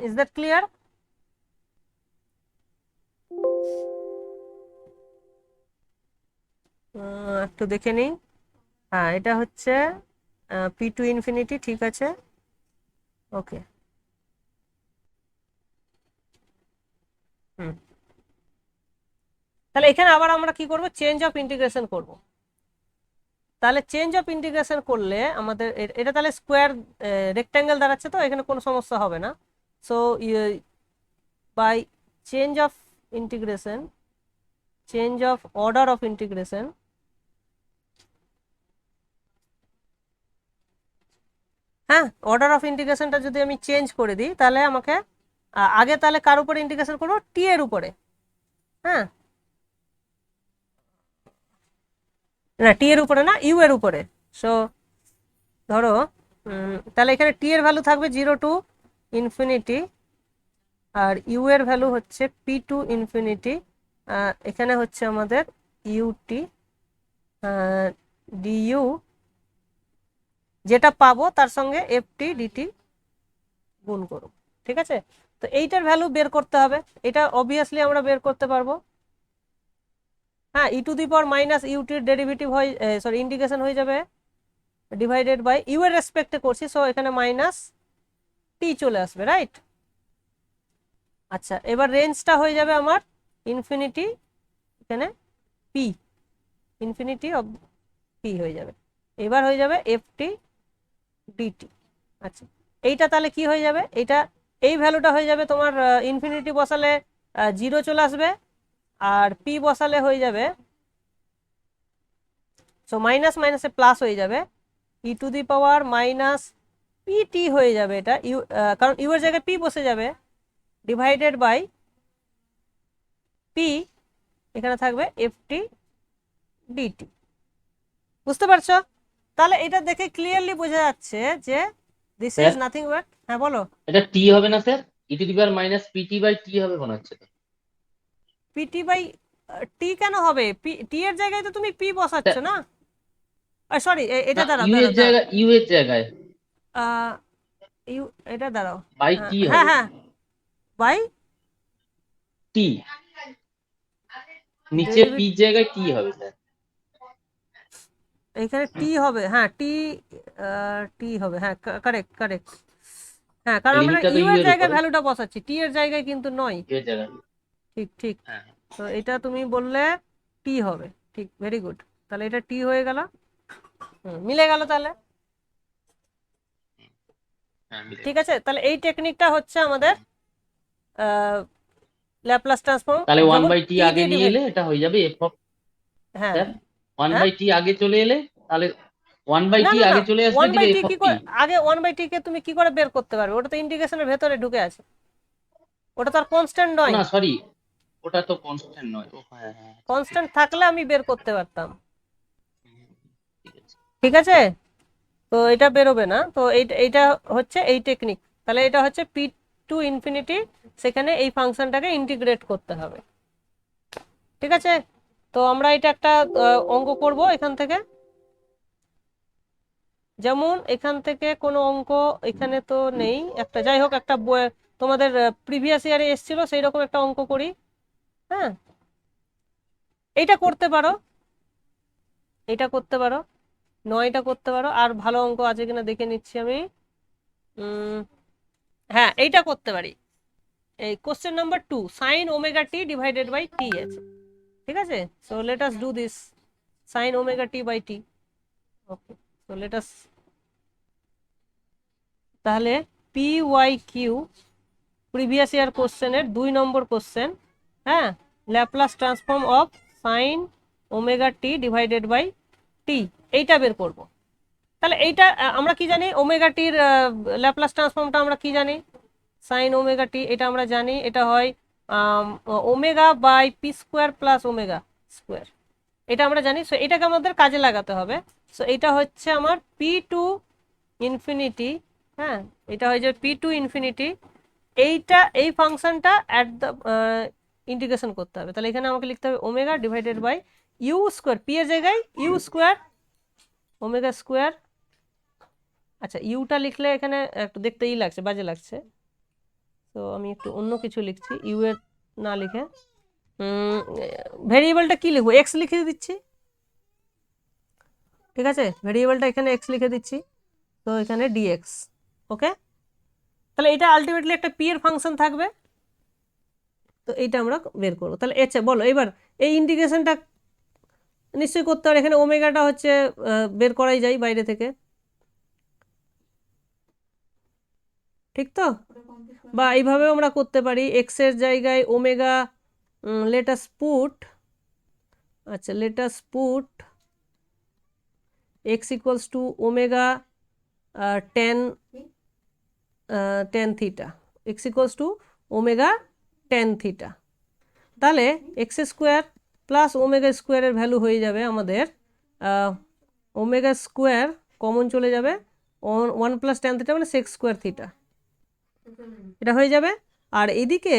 Is that clear? একটু দেখে নিই। হ্যাঁ, এটা হচ্ছে পি টু ইনফিনিটি, ঠিক আছে, ওকে। হুম, তাহলে এখানে আবার আমরা কি করব, চেঞ্জ অফ ইন্টিগ্রেশন করব। তাহলে চেঞ্জ অফ ইন্টিগ্রেশন করলে আমাদের এটা তাহলে স্কোয়ার রেক্ট্যাঙ্গেল দাঁড়াচ্ছে, তো এখানে কোনো সমস্যা হবে না। So by change of integration, change of order of integration, হ্যাঁ, অর্ডার অফ ইন্টিগ্রেশনটা যদি আমি চেঞ্জ করে দিই তাহলে আমাকে আগে তাহলে কার উপরে ইন্টিগ্রেশন করবো, টি এর উপরে। হ্যাঁ, না টি এর উপরে না, ইউ এর উপরে। সো ধরো তাহলে এখানে টি এর ভ্যালু থাকবে 0 টু ইনফিনিটি, আর ইউ এর ভ্যালু হচ্ছে পি টু ইনফিনিটি। এখানে হচ্ছে আমাদের ইউটি ডিইউ, যেটা পাবো তার সঙ্গে এফটি ডিটি গুণ করব, ঠিক আছে। তো এইটার ভ্যালু বের করতে হবে, এটা অবভিয়াসলি আমরা বের করতে পারবো। হ্যাঁ, E to the power minus ইউটির ডেরিভেটিভ হয়, সরি ইন্টিগ্রেশন হয়ে যাবে ডিভাইডেড বাই ইউ এর রেসপেক্টে করছি, সো এখানে মাইনাস টি চলে আসবে, রাইট। আচ্ছা, এবার রেঞ্জটা হয়ে যাবে আমার ইনফিনিটি, এখানে পি ইনফিনিটি অফ পি হয়ে যাবে, এবার হয়ে যাবে এফটি ডিটি। আচ্ছা, এইটা তাহলে কি হয়ে যাবে, এইটা এই ভ্যালুটা হয়ে যাবে তোমার ইনফিনিটি বসালে 0 চলে আসবে, আর পি বসালে হয়ে যাবে, সো মাইনাস মাইনাসে প্লাস হয়ে যাবে, E to the power minus P T হয়ে যাবে এটা, ইউ কারণ ইউ এর জায়গায় পি বসে যাবে, ডিভাইডেড বাই পি, এখানে থাকবে এফটি ডিটি। বুঝতে পারছো? তাহলে এটা দেখে ক্লিয়ারলি বোঝা যাচ্ছে যে this is sir nothing but, হ্যাঁ বলো। এটা টি হবে না sir? E to the power minus P T by T হবে মনে হচ্ছে তো। পিটি বাই টি কেন হবে, টি এর জায়গায় তো তুমি পি বসাচ্ছ না, সরি এটা না, দাঁড়াও ইউ এর দাঁড়াও দাঁড়াও, জায়গায়, ইউ এর জায়গায় ইউ, এটা দাঁড়াও, বাই টি হ্যাঁ হবে, হ্যাঁ, বাই টি নিচে ডেরিভেটিভ, পি জায়গায় টি হবে স্যার। এখানে টি হবে, হ্যাঁ টি, টি হবে, হ্যাঁ কারেক্ট কারেক্ট। হ্যাঁ, কারণ আমরা লিমিটটা তো ইউ ইউ এর এর জায়গায় উপরে, ভ্যালুটা বসাচ্ছি, টি এর জায়গায় কিন্তু নয়। ইউ এর জায়গায়। ঠিক ঠিক, হ্যাঁ তো এটা তুমি বললে টি হবে, ঠিক, ভেরি গুড। তাহলে এটা টি হয়ে গেল, মিলে গেল তাহলে, হ্যাঁ মিলে ঠিক গেছে। আছে। তাহলে এই টেকনিকটা হচ্ছে আমাদের ল্যাপ্লাস ট্রান্সফর্ম, তাহলে ওয়ান যেমন বাই টি টি আগে দিয়ে নিয়ে ডিভাইড, এলে এটা হয়ে যাবে এফ অফ, হ্যাঁ স্যার ওয়ান হ্যাঁ, বাই টি আগে চলে এলে তাহলে ওয়ান বাই না টি না না, আগে চলে আসলে ওয়ান বাই দিলে টি এফ অফ কি টি। করে, আগে ওয়ান বাই টি কে তুমি কি করে বের করতে পারবে, ওটা তো ইন্টিগ্রেশনের ভেতরে ঢুকে আছে, ওটা তো আর কনস্ট্যান্ট নয়। না সরি, ওটা তো কনস্ট্যান্ট নয়। ও হ্যাঁ হ্যাঁ আচ্ছা, কনস্ট্যান্ট থাকলে আমি বের করতে পারতাম, ঠিক আছে। ঠিক আছে। তো এটা বেরোবে না, তো এইটা হচ্ছে এই টেকনিক। তাহলে এটা হচ্ছে পি টু ইনফিনিটি, সেখানে এই ফাংশনটাকে ইন্টিগ্রেট করতে হবে, ঠিক আছে। তো আমরা এটা একটা অঙ্ক করব এখান থেকে, যেমন এখান থেকে কোনো অঙ্ক এখানে তো নেই, একটা যাই হোক একটা তোমাদের প্রিভিয়াস ইয়ারে এসেছিল সেই রকম একটা অঙ্ক করি। হ্যাঁ, এইটা করতে পারো, এটা করতে পারো, নয়টা করতে পারো, আর ভালো অঙ্ক আছে কিনা দেখে নিচ্ছি আমি। হ্যাঁ, এইটা করতে পারি, এই question number 2, sine omega T divided by T আছে, ঠিক আছে। So let us do this, sine omega T by T, okay. So let us, তাহলে P Y Q previous year কোশ্চেনের 2 নম্বর কোশ্চেন, হ্যাঁ, Laplace transform of sine omega T divided by T, এইটা বের করব। তাহলে এইটা আমরা কি জানি, ওমেগা টির ল্যাপ্লাস ট্রান্সফর্মটা আমরা কি জানি, সাইন ওমেগা টি, এটা আমরা জানি, এটা হয় omega by p square plus omega square, এটা আমরা জানি। সো এটাকে আমাদের কাজে লাগাতে হবে। সো এটা হচ্ছে আমার পি টু ইনফিনিটি, হ্যাঁ এটা হয়ে যাবে পি টু ইনফিনিটি, এইটা এই ফাংশনটা অ্যাট দ্য ইন্টিগ্রেশন করতে হবে। তাহলে এখানে আমাকে লিখতে হবে omega divided by u square, p এর জায়গায় ইউ স্কোয়ার ওমেগা স্কোয়ার। আচ্ছা ইউটা লিখলে এখানে একটু দেখতে ই লাগছে, বাজে লাগছে, তো আমি একটু অন্য কিছু লিখছি, ইউ এর না লিখে ভেরিয়েবলটা কি লিখবো, এক্স লিখে দিচ্ছি, ঠিক আছে ভেরিয়েবলটা এখানে এক্স লিখে দিচ্ছি, তো এখানে ডিএক্স। ওকে, তাহলে এটা আলটিমেটলি একটা পি এর ফাংশন থাকবে, তো এইটা আমরা বের করবো। তাহলে আচ্ছা বলো এবার এই ইন্টিগ্রেশনটা নিশ্চয়ই করতে হবে, এখানে ওমেগাটা হচ্ছে বের করাই যায় বাইরে থেকে, ঠিক তো? বা এইভাবেও আমরা করতে পারি, এক্স এর জায়গায় ওমেগা লেটাস পুট, আচ্ছা let us put x equals to omega tan tan theta, x equals to omega tan theta. তাহলে এক্স স্কোয়ার প্লাস ওমেগা স্কোয়ারের ভ্যালু হয়ে যাবে আমাদের ওমেগা স্কোয়ার কমন চলে যাবে, ওয়ান প্লাস টেন থিটা মানে সেক্স স্কোয়ার থিটা, এটা হয়ে যাবে। আর এদিকে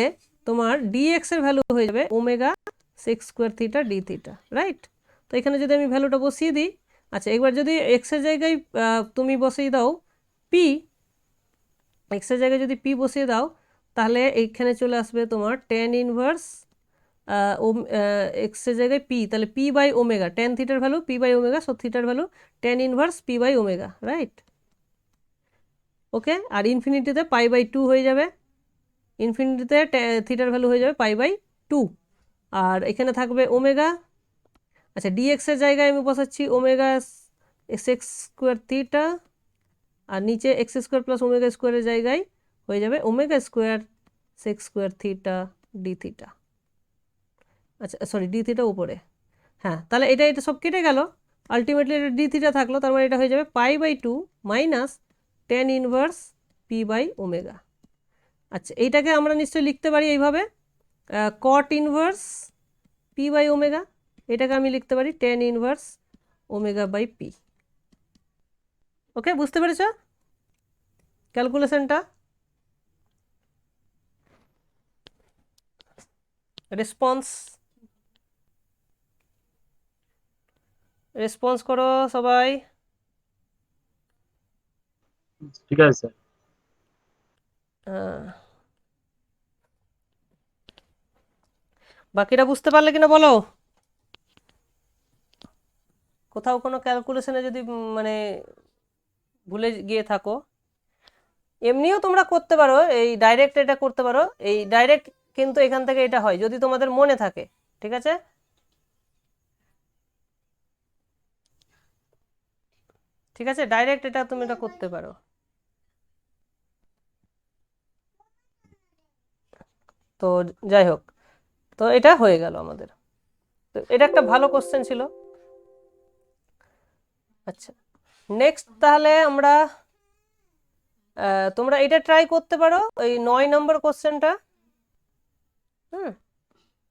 তোমার ডিএক্স এর ভ্যালু হয়ে যাবে omega sex square theta D theta, right? তো এখানে যদি আমি ভ্যালুটা বসিয়ে দিই, আচ্ছা একবার যদি এক্স এর জায়গায় তুমি বসিয়ে দাও পি, এক্স এর জায়গায় যদি পি বসিয়ে দাও, তাহলে এইখানে চলে আসবে তোমার টেন ইনভার্স এক্স এর জায়গায় পি, তাহলে পি বাই ওমেগা, টেন থিটার value P by omega, so থিটার value tan inverse P by omega, right? Okay, আর ইনফিনিটিতে পাই বাই টু হয়ে যাবে, ইনফিনিটিতে থিটার ভ্যালু হয়ে যাবে পাই বাই টু, আর এখানে থাকবে ওমেগা। আচ্ছা ডিএক্স এর জায়গায় আমি বসাচ্ছি ওমেগা সেক্স স্কোয়ার থিটা, আর নিচে এক্স স্কোয়ার প্লাস ওমেগা স্কোয়ারের জায়গায় হয়ে যাবে omega square sex square theta D theta. আচ্ছা সরি ডি থিটা উপরে, হ্যাঁ তাহলে এটা এটা সব কেটে গেল, আলটিমেটলি এটা ডি থিটা থাকলো, তার মানে এটা হয়ে যাবে pi by two minus tan inverse P by omega. আচ্ছা এইটাকে আমরা নিশ্চয়ই লিখতে পারি এইভাবে cot inverse P by omega, এটাকে আমি লিখতে পারি tan inverse omega by P. Okay, বুঝতে পেরেছ ক্যালকুলেশনটা? রেসপন্স রেসপন্স করো সবাই। ঠিক আছে স্যার। বাকিটা বুঝতে পারলে কিনা বলো, কোথাও কোনো ক্যালকুলেশনে যদি মানে ভুলে গিয়ে থাকো। এমনিও তোমরা করতে পারো, এই ডাইরেক্ট এটা করতে পারো, এই ডাইরেক্ট কিন্তু এখান থেকে এটা হয় যদি তোমাদের মনে থাকে, ঠিক আছে? ঠিক আছে, ডাইরেক্ট এটা তুমি এটা করতে পারো। তো যাই হোক, তো এটা হয়ে গেল আমাদের, তো এটা একটা ভালো কোশ্চেন ছিল। আচ্ছা নেক্সট তাহলে আমরা তোমরা এটা ট্রাই করতে পারো, ওই 9 নম্বর কোশ্চেনটা,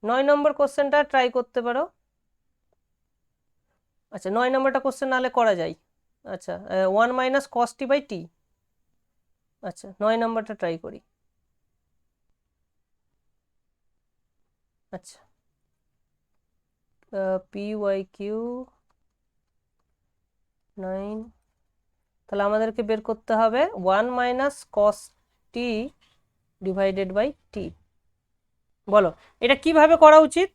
9 নম্বর কোশ্চেনটা ট্রাই করতে পারো। আচ্ছা 9 নম্বরটা কোশ্চেন নাহলে করা যায়। আচ্ছা 1 মাইনাস কস টি বাই টি, আচ্ছা 9 নম্বরটা ট্রাই করি। আচ্ছা পি ওয়াই কিউ 9, তাহলে আমাদেরকে বের করতে হবে 1 minus cos T divided by T. বলো এটা কিভাবে করা উচিত?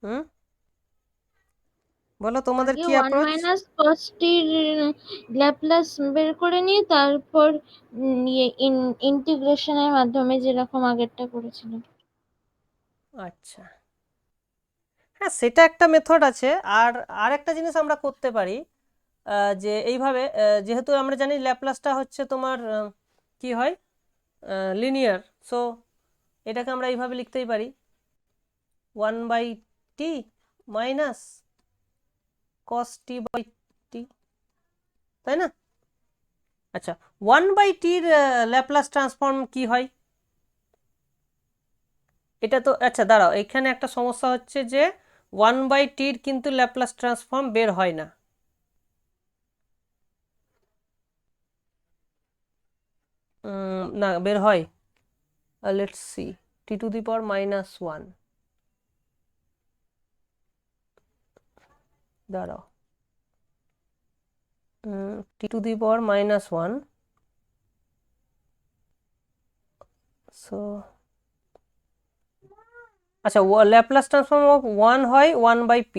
হুম বলো তোমাদের আগে কি 1 অ্যাপ্রোচ? মাইনাস কস টির ল্যাপ্লাস বের করে নিয়ে তারপর ইন্টিগ্রেশনের মাধ্যমে যেরকম আগেরটা করেছিলাম। আচ্ছা হ্যাঁ সেটা একটা মেথড আছে, আর আরেকটা জিনিস আমরা করতে পারি, যে এইভাবে যেহেতু আমরা জানি ল্যাপ্লাসটা হচ্ছে তোমার কি হয় লিনিয়ার, সো এটাকে আমরা এইভাবে লিখতেই পারি 1 by T minus cos T by T, তাই না? আচ্ছা, 1/t-র ল্যাপ্লাস ট্রান্সফর্ম কি হয়? এটা তো আচ্ছা দাঁড়াও, এখানে একটা সমস্যা হচ্ছে যে 1/t-র কিন্তু ল্যাপ্লাস ট্রান্সফর্ম বের হয় না। না, বের হয়। লেটস সি, t⁻⁻1, দাঁড়াও, t⁻⁻1, সো আচ্ছা, ল্যাপ্লাস ট্রান্সফর্ম অফ 1 হয় 1/p,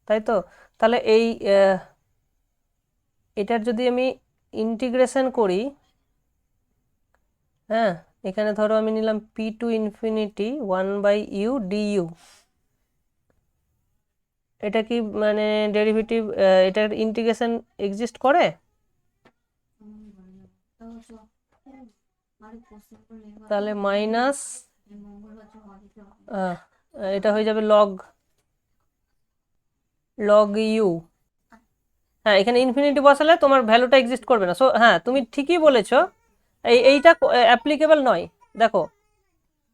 তাই তো? তাহলে এটার যদি আমি ইন্টিগ্রেশন করি, হ্যাঁ, এখানে ধরো আমি নিলাম p⁻∞ 1/u du, এটা কি মানে ডেরিভেটিভ, এটার ইন্টিগ্রেশন এক্সিস্ট করে? তাহলে মাইনাস এটা হয়ে যাবে লগ ইউ। হ্যাঁ, এখানে ইনফিনিটি বসালে তোমার ভ্যালুটা এক্সিস্ট করবে না। সো হ্যাঁ, তুমি ঠিকই বলেছো, এইটা অ্যাপ্লিকেবল নয়। দেখো,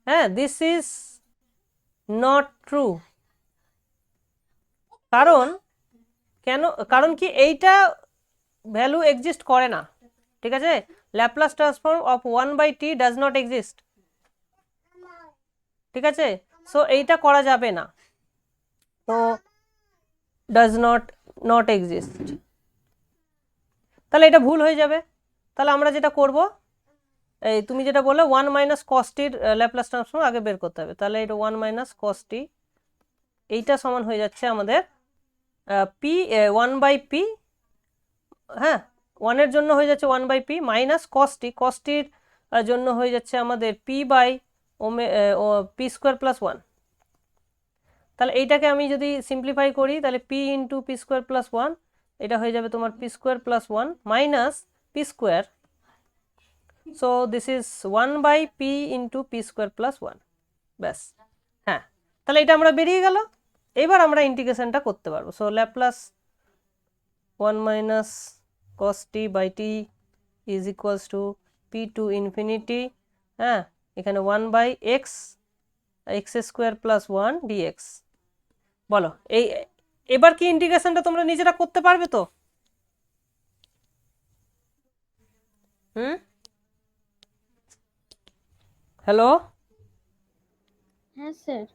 হ্যাঁ, দিস ইজ নট ট্রু। কারণ কি এইটা ভ্যালু এক্সিস্ট করে না, ঠিক আছে? Laplace transform of 1/t does not exist, ঠিক আছে? সো এইটা করা যাবে না, তো ডাজ নট এক্সিস্ট, তাহলে এটা ভুল হয়ে যাবে। তাহলে আমরা যেটা করব, এই তুমি যেটা বললে 1 - cos t-র ল্যাপ্লাস ট্রান্সফর্ম আগে বের করতে হবে। তাহলে এটা 1 - cos t, এইটা সমান হয়ে যাচ্ছে আমাদের p 1/p, হ্যাঁ, 1-এর জন্য হয়ে যাচ্ছে 1/p মাইনাস cos t-র জন্য হয়ে যাচ্ছে আমাদের p/p²+1। তাহলে এইটাকে আমি যদি সিম্পলিফাই করি, তাহলে p × p²+1, এটা হয়ে যাবে তোমার p² + 1 minus p²। So this is 1/p × p²+1, ব্যাস। হ্যাঁ, তাহলে এটা আমরা বেরিয়ে গেল। এবার আমরা ইন্টিগ্রেশনটা করতে পারবো। So Laplace 1 - cos t/t is equals two p⁻∞, হ্যাঁ, এখানে 1/x x² + 1 dx। বলো, এবার কি ইন্টিগ্রেশনটা তোমরা নিজেরা করতে পারবে তো? হ্যালো, হ্যাঁ স্যার।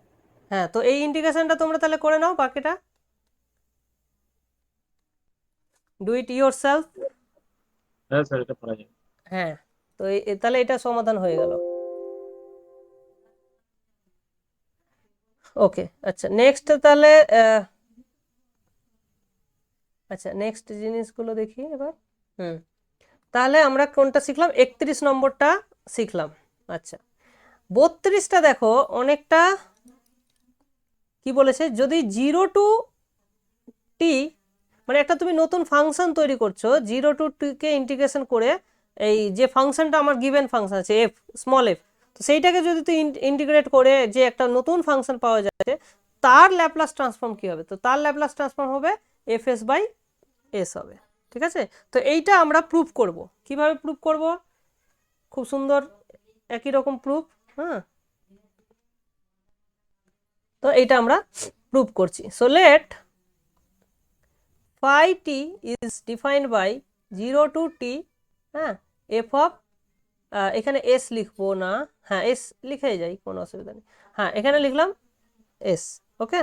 হ্যাঁ, তো এই ইন্টিগ্রেশনটা তোমরা তাহলে করে নাও, বাকিটা ডু ইট ইয়োর সেলফ। হ্যাঁ স্যার, এটা পারা যায়। হ্যাঁ, তো তাহলে এটা সমাধান হয়ে গেল। ওকে, আচ্ছা, নেক্সট তাহলে আচ্ছা, নেক্সট জিনিসগুলো দেখি এবার। তাহলে আমরা কোনটা শিখলাম? 31 নম্বরটা শিখলাম। আচ্ছা, 32টা দেখো অনেকটা কি বলেছে, যদি 0 to t, মানে একটা তুমি নতুন ফাংশন তৈরি করছো, 0 to t কে ইন্টিগ্রেশন করে, এই যে ফাংশনটা আমার গিভেন ফাংশন আছে f, স্মল f, তো সেইটাকে যদি তুই ইন্টিগ্রেট করে যে একটা নতুন ফাংশন পাওয়া যাচ্ছে, তার ল্যাপ্লাস ট্রান্সফর্ম কি হবে? তো তার ল্যাপ্লাস ট্রান্সফর্ম হবে fs/s হবে, ঠিক আছে? তো এইটা আমরা প্রুফ করব। কিভাবে প্রুফ করব? খুব সুন্দর, একই রকম প্রুফ। হ্যাঁ, তো এইটা আমরা প্রুফ করছি। So let phi t is defined by 0 to t, হ্যাঁ, f of এখানে s লিখবো না, হ্যাঁ s লিখে যাই, কোনো অসুবিধা নেই। হ্যাঁ, এখানে লিখলাম s। ওকে,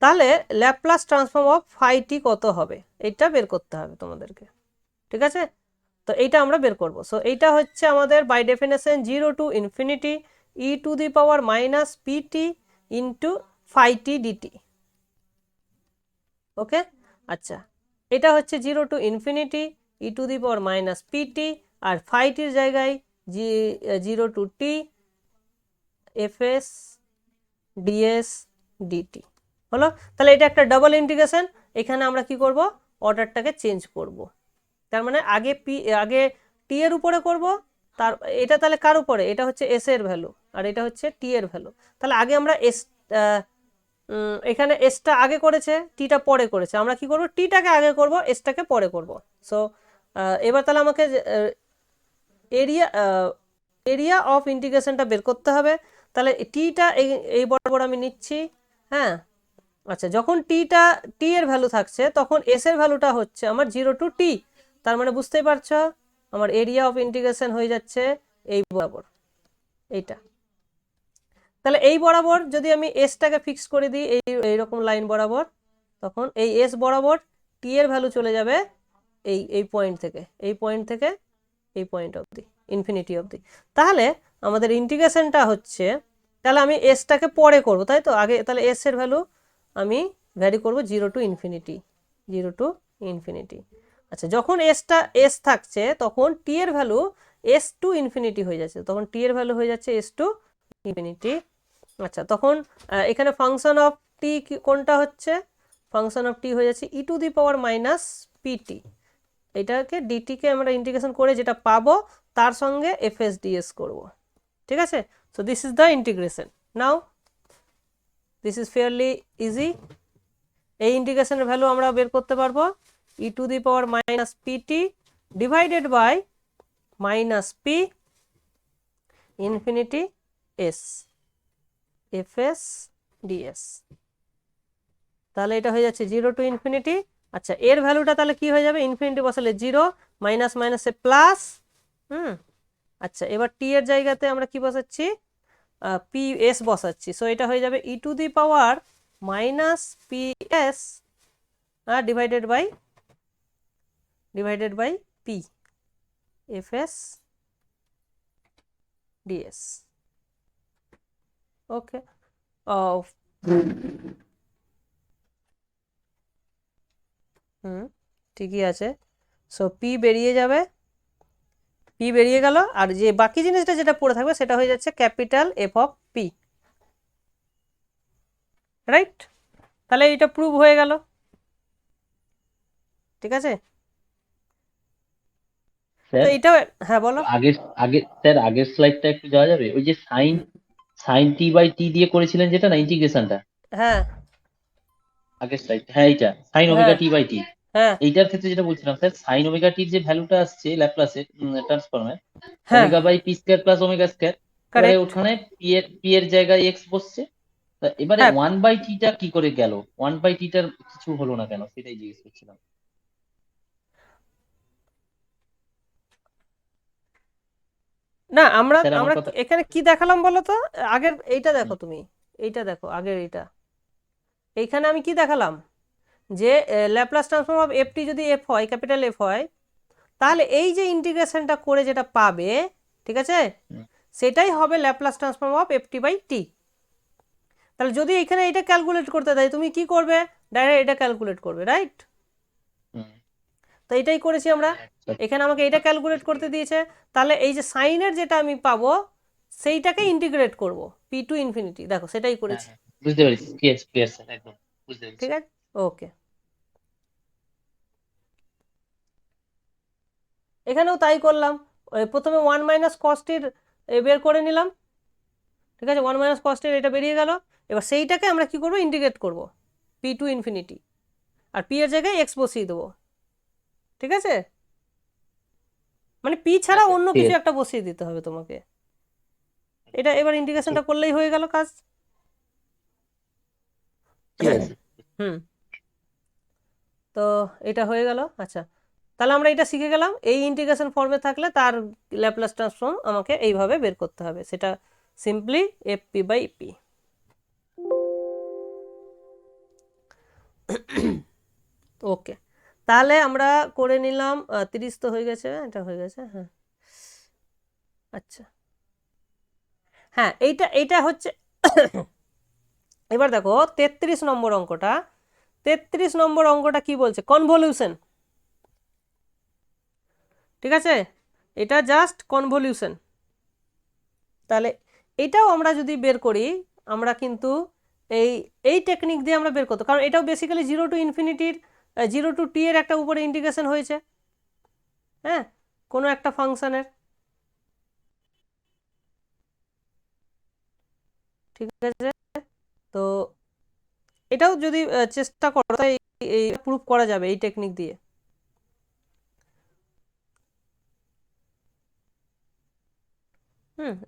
তাহলে Laplace transform of phi t কত হবে এটা বের করতে হবে তোমাদেরকে, ঠিক আছে? তো এইটা আমরা বের করব। সো এইটা হচ্ছে আমাদের by definition 0 to ∞ e⁻⁻pt into phi t dt। Okay, আচ্ছা, এটা হচ্ছে 0 to ∞ e⁻⁻pt, আর phi টির জায়গায় 0 to t fs ds dt হলো। তাহলে এটা একটা ডাবল ইন্টিগ্রেশন। এখানে আমরা কি করব? অর্ডারটাকে চেঞ্জ করব। তার মানে আগে t এর উপরে করব, তার এটা তাহলে কার উপরে? এটা হচ্ছে s এর ভ্যালু, আর এটা হচ্ছে t এর ভ্যালু। তাহলে আগে আমরা এখানে এসটা আগে করেছে, টিটা পরে করেছে, আমরা কি করব? টিটাকে আগে করব, এসটাকে পরে করব। সো এবার তাহলে আমাকে এরিয়া এরিয়া অফ ইন্টিগ্রেশনটা বের করতে হবে। তাহলে টিটা এই বরাবর আমি নিচ্ছি। হ্যাঁ, আচ্ছা, যখন টি এর ভ্যালু থাকছে তখন এস এর ভ্যালুটা হচ্ছে আমার 0 টু টি। তার মানে বুঝতেই পারছো আমার এরিয়া অফ ইন্টিগ্রেশন হয়ে যাচ্ছে এই বরাবর, এইটা। তাহলে এই বরাবর যদি আমি এসটাকে ফিক্স করে দিই এইরকম লাইন বরাবর, তখন এই এস বরাবর টি এর ভ্যালু চলে যাবে এই পয়েন্ট থেকে এই পয়েন্ট অবধি, ইনফিনিটি অবধি। তাহলে আমাদের ইন্টিগ্রেশনটা হচ্ছে, তাহলে আমি এসটাকে পরে করব, তাই তো? আগে তাহলে এস এর ভ্যালু আমি ভ্যারি করব 0 টু ইনফিনিটি। আচ্ছা, যখন এস থাকছে তখন টি এর ভ্যালু এস টু ইনফিনিটি হয়ে যাচ্ছে, তখন টি এর ভ্যালু হয়ে যাচ্ছে এস টু ইনফিনিটি। আচ্ছা, তখন এখানে ফাংশন অফ টি কোনটা হচ্ছে? ফাংশন অফ টি হয়ে যাচ্ছে E to the power minus P T. এটাকে ডিটিকে আমরা ইন্টিগ্রেশন করে যেটা পাবো তার সঙ্গে এফএস ডিএস করব, ঠিক আছে? So this is the integration. Now this is fairly easy. এই ইন্টিগ্রেশনের ভ্যালু আমরা বের করতে পারবো E to the power minus P T divided by minus P infinity S F S D S. তাহলে এটা হয়ে যাচ্ছে 0 টু ইনফিনিটি। আচ্ছা, এর ভ্যালুটা তাহলে কি হয়ে যাবে? ইনফিনিটি বসালে 0, মাইনাস মাইনাসে প্লাস। আচ্ছা, এবার টি এর জায়গাতে আমরা কি বসাচ্ছি? পি এস বসাচ্ছি। সো এটা হয়ে যাবে E to the power minus P S divided by P F S D S. Okay, ঠিকই আছে। সো পি বেরিয়ে যাবে, পি বেরিয়ে গেল, আর যে বাকি জিনিসটা যেটা পড়ে থাকবে সেটা হয়ে যাচ্ছে capital F of P, right? তাহলে এটা প্রুভ হয়ে গেল, ঠিক আছে? তো স্যার এইটাও, হ্যাঁ বলো। আগের স্লাইডটা একটু যাওয়া যাবে? ওই যে সাইন টি বাই টি দিয়ে করেছিলেন যেটা না ইন্টিগ্রেশনটা, হ্যাঁ আগের স্লাইড, হ্যাঁ এইটা সাইন ওমেগা হ্যাঁ টি বাই টি। হ্যাঁ এইটার ক্ষেত্রে যেটা বলছিলাম স্যার, সাইন ওমেগা টির যে ভ্যালুটা আসছে ল্যাপ্লাসের ট্রান্সফর্মে হ্যাঁ omega by p square plus omega square, এবারে কারেক্ট। ওখানে পি এর জায়গায় এক্স বসছে। তা এবারে হ্যাঁ, 1/t-টা কি করে গেল? 1/t-টার কিছু হলো না কেন, সেটাই জিজ্ঞেস করছিলাম। না আমরা স্যার আমার আমরা কথা, এখানে কি দেখালাম বলো তো? আগের এইটা দেখো, তুমি এইটা দেখো, আগের এইটা। এইখানে আমি কি দেখালাম? যে Laplace transform of F T যদি এফ হয়, ক্যাপিটাল এফ হয়, তাহলে এই যে ইন্টিগ্রেশনটা করে যেটা পাবে, ঠিক আছে, সেটাই হবে Laplace transform of F T by T. তাহলে যদি এখানে এটা ক্যালকুলেট করতে দেয়, তুমি কি করবে? ডাইরেক্ট এটা ক্যালকুলেট করবে, রাইট? তো এটাই করেছি আমরা। এখানে আমাকে এটা ক্যালকুলেট করতে দিয়েছে, তাহলে এই যে সাইনের যেটা আমি পাবো সেইটাকে ইন্টিগ্রেট করব পি টু ইনফিনিটি, দেখো সেটাই করেছি, বুঝতে পেরেছি, ক্লিয়ার স্যার, একদম বুঝতে পেরেছি। ঠিক আছে? ওকে, এখানেও তাই করলাম। প্রথমে 1 মাইনাস কস্টের বের করে নিলাম, ঠিক আছে? 1 মাইনাস কস্টের এটা বেরিয়ে গেল। এবার সেইটাকে আমরা কি করব? ইন্টিগ্রেট করব পি টু ইনফিনিটি, আর পি এর জায়গায় এক্স বসিয়ে দেবো, ঠিক আছে? মানে পি ছাড়া অন্য কিছু একটা বসিয়ে দিতে হবে তোমাকে। এটা এবার ইন্টিগ্রেশনটা করলেই হয়ে গেল কাজ। ঠিক আছে। হুম, তো এটা হয়ে গেল। আচ্ছা, তাহলে আমরা এটা শিখে গেলাম, এই ইন্টিগ্রেশন ফর্মে থাকলে তার ল্যাপ্লাস ট্রান্সফর্ম আমাকে এইভাবে বের করতে হবে, সেটা simply F P by P. Okay, তাহলে আমরা করে নিলাম 30 তো হয়ে গেছে, এটা হয়ে গেছে, হ্যাঁ। আচ্ছা, হ্যাঁ, এইটা হচ্ছে এবার দেখো 33 নম্বর অঙ্কটা। 33 নম্বর অঙ্কটা কি বলছে? কনভলিউশন, ঠিক আছে? এটা জাস্ট কনভলিউশন। তাহলে এটাও আমরা যদি বের করি, আমরা কিন্তু এই টেকনিক দিয়ে আমরা বের করতে, কারণ এটাও বেসিক্যালি 0 টু ইনফিনিটির 0 টু টি এর একটা উপরে ইন্টিগ্রেশন হয়েছে, হ্যাঁ, কোনো একটা ফাংশনের, ঠিক আছে? তো এটাও যদি চেষ্টা করো তাই এই প্রুফ করা যাবে এই টেকনিক দিয়ে।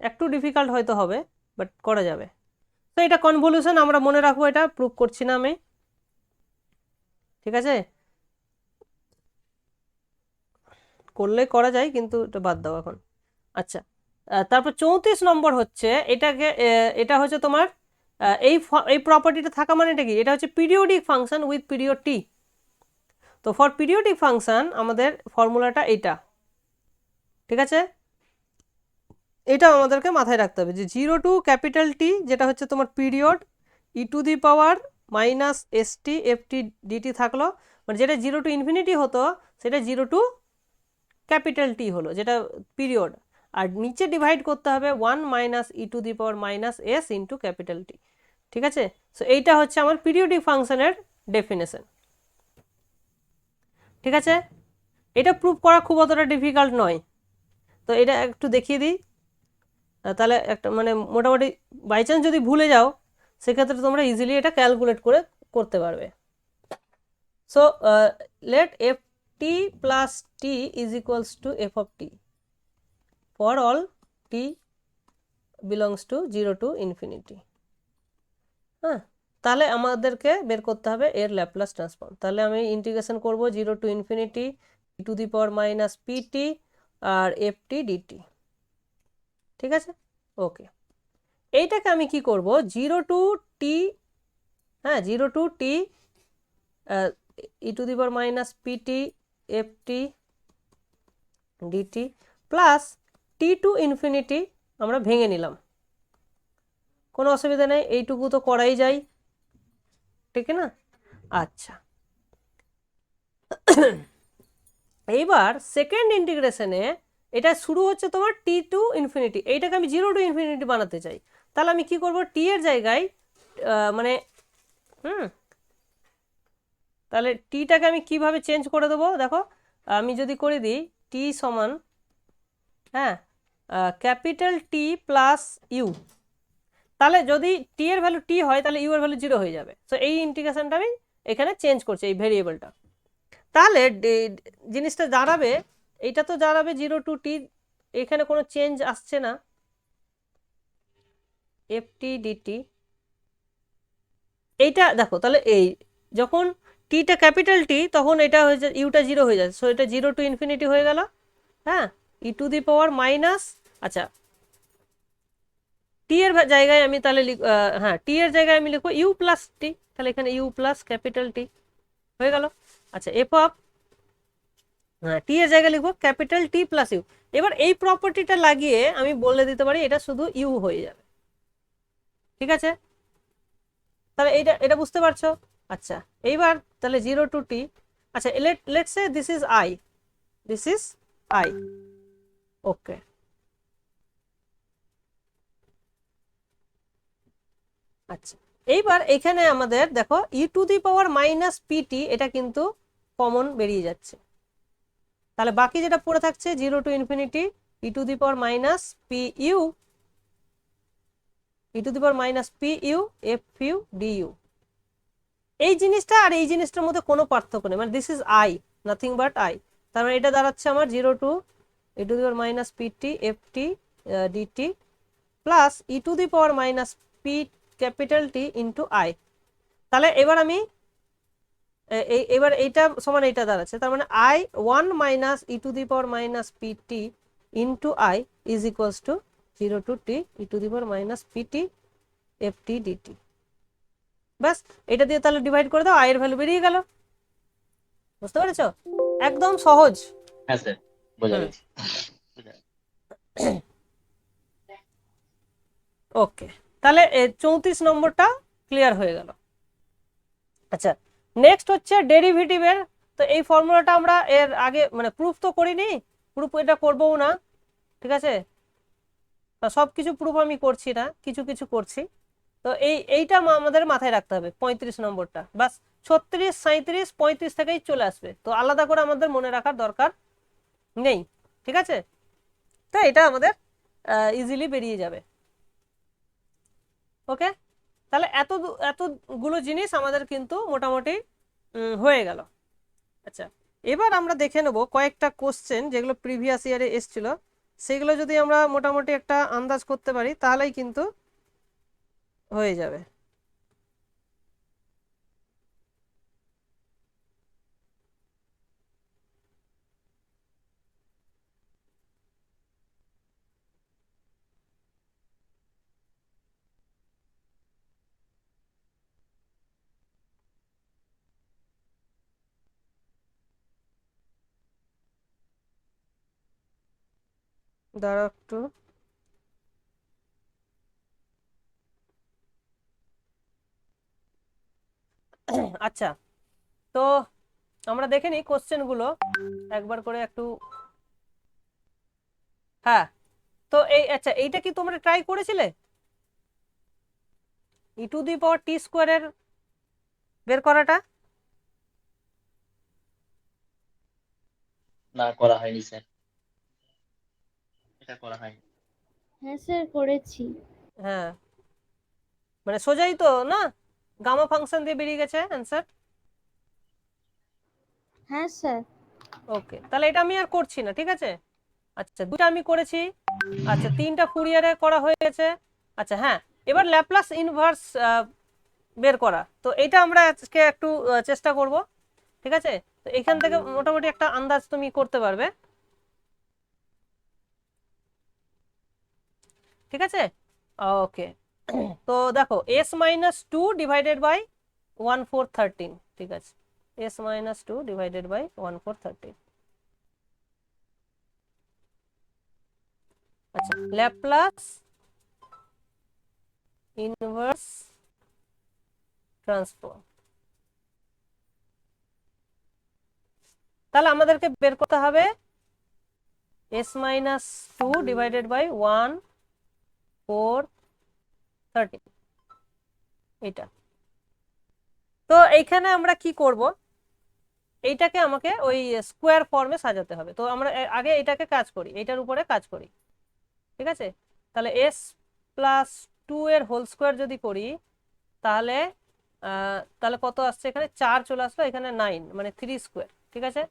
একটু ডিফিকাল্ট হয়তো হবে, বাট করা যাবে। তো এটা কনভলিউশন, আমরা মনে রাখবো, এটা প্রুভ করছি না আমি, ঠিক আছে? করলে করা যায়, কিন্তু এটা বাদ দাও এখন। আচ্ছা, তারপর 34 নম্বর হচ্ছে এটাকে, এটা হচ্ছে তোমার এই প্রপার্টিটা থাকা মানে এটা কি, এটা হচ্ছে পিরিয়ডিক ফাংশন উইথ পিরিয়ড টি। তো ফর পিরিয়ডিক ফাংশন আমাদের ফর্মুলাটা এটা, ঠিক আছে? এটা আমাদেরকে মাথায় রাখতে হবে যে 0 টু ক্যাপিটাল টি যেটা হচ্ছে তোমার period e to the power minus s t f t dt থাকলো, মানে যেটা 0 টু ইনফিনিটি হতো সেটা 0 টু ক্যাপিটাল টি হলো, যেটা পিরিয়ড। আর নিচে ডিভাইড করতে হবে 1 minus e to the power minus S into capital T, ঠিক আছে? সো এইটা হচ্ছে আমার পিরিয়ডিক ফাংশনের ডেফিনেশন, ঠিক আছে? এটা প্রুভ করা খুব অতটা ডিফিকাল্ট নয়। তো এটা একটু দেখিয়ে দিই, তাহলে একটা মানে মোটামুটি বাই চান্স যদি ভুলে যাও সেক্ষেত্রে তোমরা ইজিলি এটা ক্যালকুলেট করে করতে পারবে। So let f t plus t is equals to f of t for all t belongs to 0 to infinity. হ্যাঁ, তাহলে আমাদেরকে বের করতে হবে এর ল্যাপ্লাস ট্রান্সফর্ম। তাহলে আমি ইন্টিগ্রেশন করব 0 to infinity e to the power minus pt আর এফ টি ডিটি, ঠিক আছে? ওকে, এইটাকে আমি কি করব, 0 টু টি, হ্যাঁ 0 to t E to the power minus pt f t dt plus t to infinity আমরা ভেঙে নিলাম, কোনো অসুবিধা নেই, এইটুকু তো করাই যায়, ঠিক না? আচ্ছা, এইবার সেকেন্ড ইন্টিগ্রেশনে এটা শুরু হচ্ছে তোমার টি টু ইনফিনিটি, এইটাকে আমি 0 টু ইনফিনিটি বানাতে চাই। তাহলে আমি কি করব, টি এর জায়গায় মানে তাহলে টিটাকে আমি কিভাবে চেঞ্জ করে দেবো, দেখো আমি যদি করে দিই টি সমান, হ্যাঁ ক্যাপিটাল টি প্লাস ইউ, তাহলে যদি টি এর ভ্যালু টি হয় তাহলে ইউ এর ভ্যালু 0 হয়ে যাবে। সো এই ইন্টিগ্রেশনটা আমি এখানে চেঞ্জ করছি, এই ভেরিয়েবলটা। তাহলে জিনিসটা দাঁড়াবে, এইটা তো দাঁড়াবে 0 টু টি, এখানে কোনো চেঞ্জ আসছে না, এফ টি ডিটি। এইটা দেখো, তাহলে এই যখন টিটা ক্যাপিটাল টি তখন এটা হয়ে যায়, ইউটা 0 হয়ে যায়, সো এটা 0 টু ইনফিনিটি হয়ে গেল। হ্যাঁ, E to the power minus, আচ্ছা টি এর জায়গায় আমি তাহলে হ্যাঁ টি এর জায়গায় আমি লিখবো ইউ প্লাস টি, তাহলে এখানে ইউ প্লাস ক্যাপিটাল টি হয়ে গেল। আচ্ছা এফ অফ, হ্যাঁ টি এর জায়গায় লিখবো ক্যাপিটাল টি প্লাস ইউ। এবার এই প্রপার্টিটা লাগিয়ে আমি বলে দিতে পারি এটা শুধু ইউ হয়ে যাবে, ঠিক আছে? তাহলে এটা বুঝতে পারছো? আচ্ছা এইবার তাহলে 0 টু টি, আচ্ছা let's say this is I, this is I, okay. আচ্ছা এইবার এখানে আমাদের দেখো E to the power minus P T, এটা কিন্তু কমন বেরিয়ে যাচ্ছে, তাহলে বাকি যেটা পড়ে থাকছে 0 to infinity e to the power minus p u, e to the power minus p u f u d u. এই জিনিসটা আর এই জিনিসটার মধ্যে কোনো পার্থক্য নেই, মানে this is I, nothing but I. তার মানে এটা দাঁড়াচ্ছে আমার 0 to e to the power minus pt f t dt plus e to the power minus p capital t into I. তাহলে এবার আমি এবার এইটা সমান এইটা দাঁড়াচ্ছে, তার মানে I 1 minus e to the power minus pt into I is equals to 0 to t E to the power minus pt f t dt. ব্যাস, এটা দিয়ে তাহলে ডিভাইড করে দাও, আই এর ভ্যালু বেরিয়ে গেল। বুঝতে পেরেছো? একদম সহজ। হ্যাঁ স্যার, বোঝা গেছে। ওকে, তাহলে 34 নম্বরটা ক্লিয়ার হয়ে গেল। আচ্ছা নেক্সট হচ্ছে ডেরিভেটিভের। তো এই ফর্মুলাটা আমরা এর আগে মানে প্রুফ তো করিনি, প্রুফ এটা করবও না, ঠিক আছে? সব কিছু প্রুফ আমি করছি না, কিছু কিছু করছি। তো এইটা আমাদের মাথায় রাখতে হবে, 35 নম্বরটা বাস। 36, 37, 35 থেকেই চলে আসবে, তো আলাদা করে আমাদের মনে রাখার দরকার নেই, ঠিক আছে? তো এটা আমাদের ইজিলি বেরিয়ে যাবে। ওকে, তাহলে এতগুলো জিনিস আমাদের কিন্তু মোটামুটি হয়ে গেল। আচ্ছা এবার আমরা দেখে নেব কয়েকটা কোশ্চেন যেগুলো প্রিভিয়াস ইয়ারে এসেছিল, সেগুলো যদি আমরা মোটামুটি একটা আন্দাজ করতে পারি তাহলেই কিন্তু হয়ে যাবে। দাঁড়াও একটু। আচ্ছা, তো আমরা দেখে নিই কোশ্চেনগুলো একবার করে একটু। হ্যাঁ, তো এই আচ্ছা, এইটা কি তোমরা ট্রাই করেছিলে e⁻t² বের করাটা? না, করা হয়নি স্যার, এটা করা হয়নি। হ্যাঁ স্যার করেছি। হ্যাঁ, মানে সোজাই তো না, গামা ফাংশন দিয়ে বেরিয়ে গেছে অ্যান্সার। হ্যাঁ স্যার। ওকে, তাহলে এটা আমি আর করছি না, ঠিক আছে। আচ্ছা, দুটো আমি করেছি। আচ্ছা, তিনটা ফুরিয়ারে করা হয়ে গেছে। আচ্ছা হ্যাঁ, এবার ল্যাপ্লাস ইনভার্স বের করা, তো এটা আমরা আজকে একটু চেষ্টা করব, ঠিক আছে। তো এখান থেকে মোটামুটি একটা আন্দাজ তুমি করতে পারবে, ঠিক আছে। ওকে, তো দেখো s-2 ডিভাইডেড বাই 1/4 13, ঠিক আছে, s-2 ডিভাইডেড বাই 1/4 13। আচ্ছা, ল্যাপ্লাস ইনভার্স ট্রান্সফর্ম, তাহলে আমাদেরকে বের করতে হবে s-2 ডিভাইডেড বাই 1/4 13, এটা। তো এইখানে আমরা কি করব, এইটাকে আমাকে ওই স্কোয়ার ফর্মে সাজাতে হবে। তো আমরা আগে এটাকে কাজ করি, এইটার উপরে কাজ করি, ঠিক আছে। তাহলে s+2 এর হোল স্কোয়ার যদি করি তাহলে তাহলে কত আসছে, এখানে 4 চলে আসলো, এখানে 9 মানে 3², ঠিক আছে।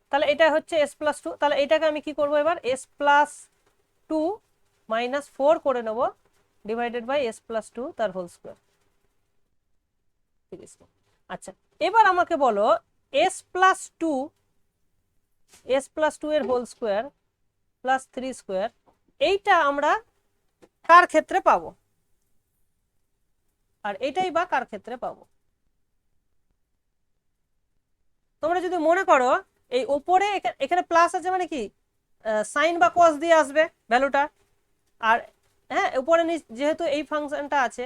তাহলে এটা হচ্ছে s+2, তাহলে এটাকে আমি কি করব এবার, s+2 -4 করে নেব ডিভাইডেড বাই s+2 তার হোল স্কোয়ার। আচ্ছা, এবার আমাকে বলো s+2 এর হোল স্কোয়ার প্লাস 3², এইটা আমরা কার ক্ষেত্রে পাবো, আর এইটাই বা কার ক্ষেত্রে পাবো। তোমরা যদি মনে করো এই ওপরে এখানে প্লাস আছে মানে কি সাইন বা কস দিয়ে আসবে ভ্যালুটা, আর হ্যাঁ উপরে যেহেতু এই ফাংশনটা আছে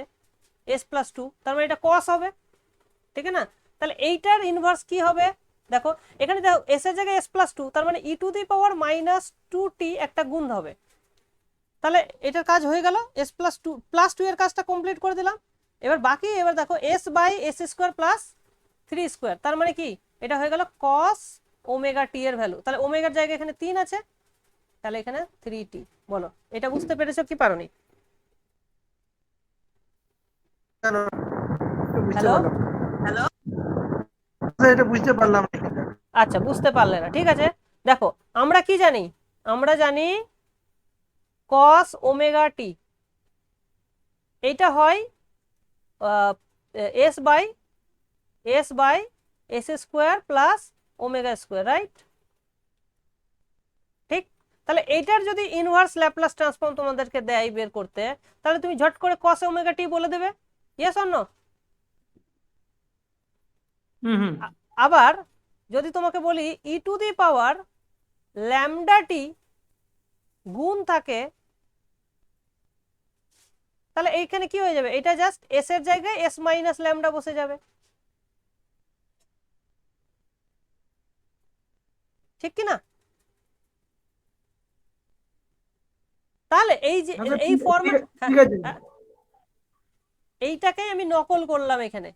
s+2, তার মানে এটা কস হবে, ঠিক আছে না। তাহলে এইটার ইনভার্স কি হবে, দেখো এখানে দেখো s এর জায়গায় s+2, তার মানে e⁻²t একটা গুণ হবে। তাহলে এটার কাজ হয়ে গেল, s+2 এর কাজটা কমপ্লিট করে দিলাম। এবার বাকি, এবার দেখো s/s² প্লাস 3², তার মানে কি এটা হয়ে গেল cos ω t এর ভ্যালু। তাহলে ওমেগার জায়গায় এখানে 3 আছে, তাহলে এখানে 3t। বলো এটা বুঝতে পেরেছো কি পারোনি? হ্যালো হ্যালো, এটা বুঝতে পারলাম না। আচ্ছা বুঝতে পারলে না, ঠিক আছে। দেখো আমরা কি জানি, আমরা জানি cos ω t এইটা হয় s/s² প্লাস ω², রাইট? ঠিক, তাহলে এইটার যদি ইনভার্স ল্যাপ্লাস ট্রান্সফর্ম তোমাদেরকে দেয় বের করতে, তাহলে তুমি ঝট করে cos ω t বলে দেবে, ইয়েস অর নো? আবার যদি তোমাকে বলি e⁻λt গুণ থাকে, তাহলে এইখানে কি হয়ে যাবে, এটা জাস্ট s এর জায়গায় s-λ বসে যাবে, ঠিক কি না? তাহলে এই যে এই ফর্মে এইটাকেই আমি নকল করলাম এখানে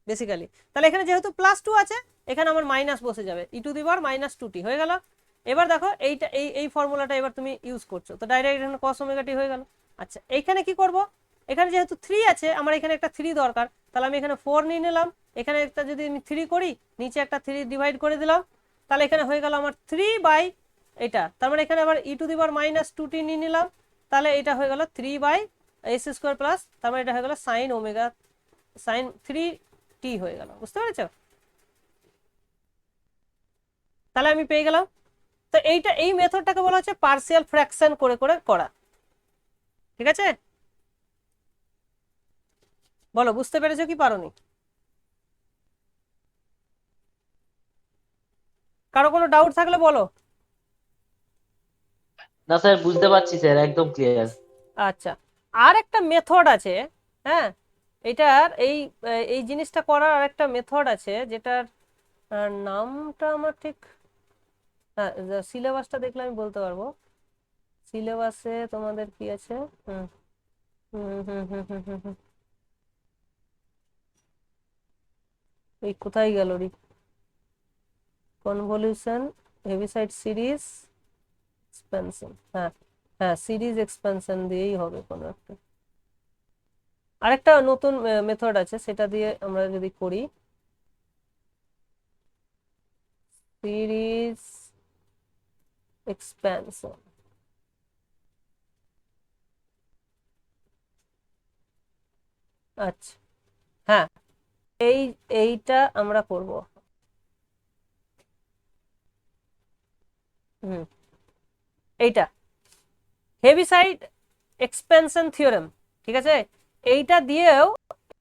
বেসিক্যালি। তাহলে এখানে যেহেতু +2 আছে, এখানে আমার মাইনাস বসে যাবে, e⁻²t হয়ে গেল। এবার দেখো এইটা এই ফর্মুলাটা এবার তুমি ইউজ করছো, তো ডাইরেক্ট এখানে cos ω t হয়ে গেল। আচ্ছা, এইখানে কি করব, এখানে যেহেতু 3 আছে, আমার এখানে একটা 3 দরকার, তাহলে আমি এখানে 4 নিয়ে নিলাম, এখানে একটা যদি আমি 3 করি, নিচে একটা 3 ডিভাইড করে দিলাম, তাহলে এখানে হয়ে গেল আমার 3/4 এটা তার মানে এখানে আবার ই to the power minus 2t নিয়ে নিলাম, তাহলে এটা হয়ে গেল 3/s² প্লাস, তার মানে এটা হয়ে গেল সাইন ওমেগা সাইন 3t হয়ে গেল। বুঝতে পেরেছো? তাহলে আমি পেয়ে গেলাম। তো এই মেথডটাকে বলা হচ্ছে পার্সিয়াল ফ্র্যাকশন করে করে করা। ঠিক আছে, বলো বুঝতে পেরেছো কি পারোনি? কারো কোনো ডাউট থাকলে বলো। না স্যার, বুঝতে পারছি স্যার, একদম ক্লিয়ার। আচ্ছা, আর একটা মেথড আছে, হ্যাঁ, এটার এই এই জিনিসটা করার আরেকটা মেথড আছে, যেটার নামটা আমার ঠিক, হ্যাঁ, সিলেবাসটা দেখলে আমি বলতে পারবো। সিলেবাসে তোমাদের কি আছে? হুম হুম হুম হুম হুম হুম হুম। এই কোথায় গেল রে? কনভলিউশন, হেভিসাইড সিরিজ এক্সপেনশন, হ্যাঁ হ্যাঁ, সিরিজ এক্সপেনশন দিয়েই হবে কোনো একটা। আরেকটা নতুন মেথড আছে, সেটা দিয়ে আমরা যদি করি, সিরিজ এক্সপেনশন। আচ্ছা, হ্যাঁ, এইটা আমরা করব। হুম, এইটা হেভিসাইড এক্সপেনশন থিওরেম। ঠিক আছে, এইটা দিয়েও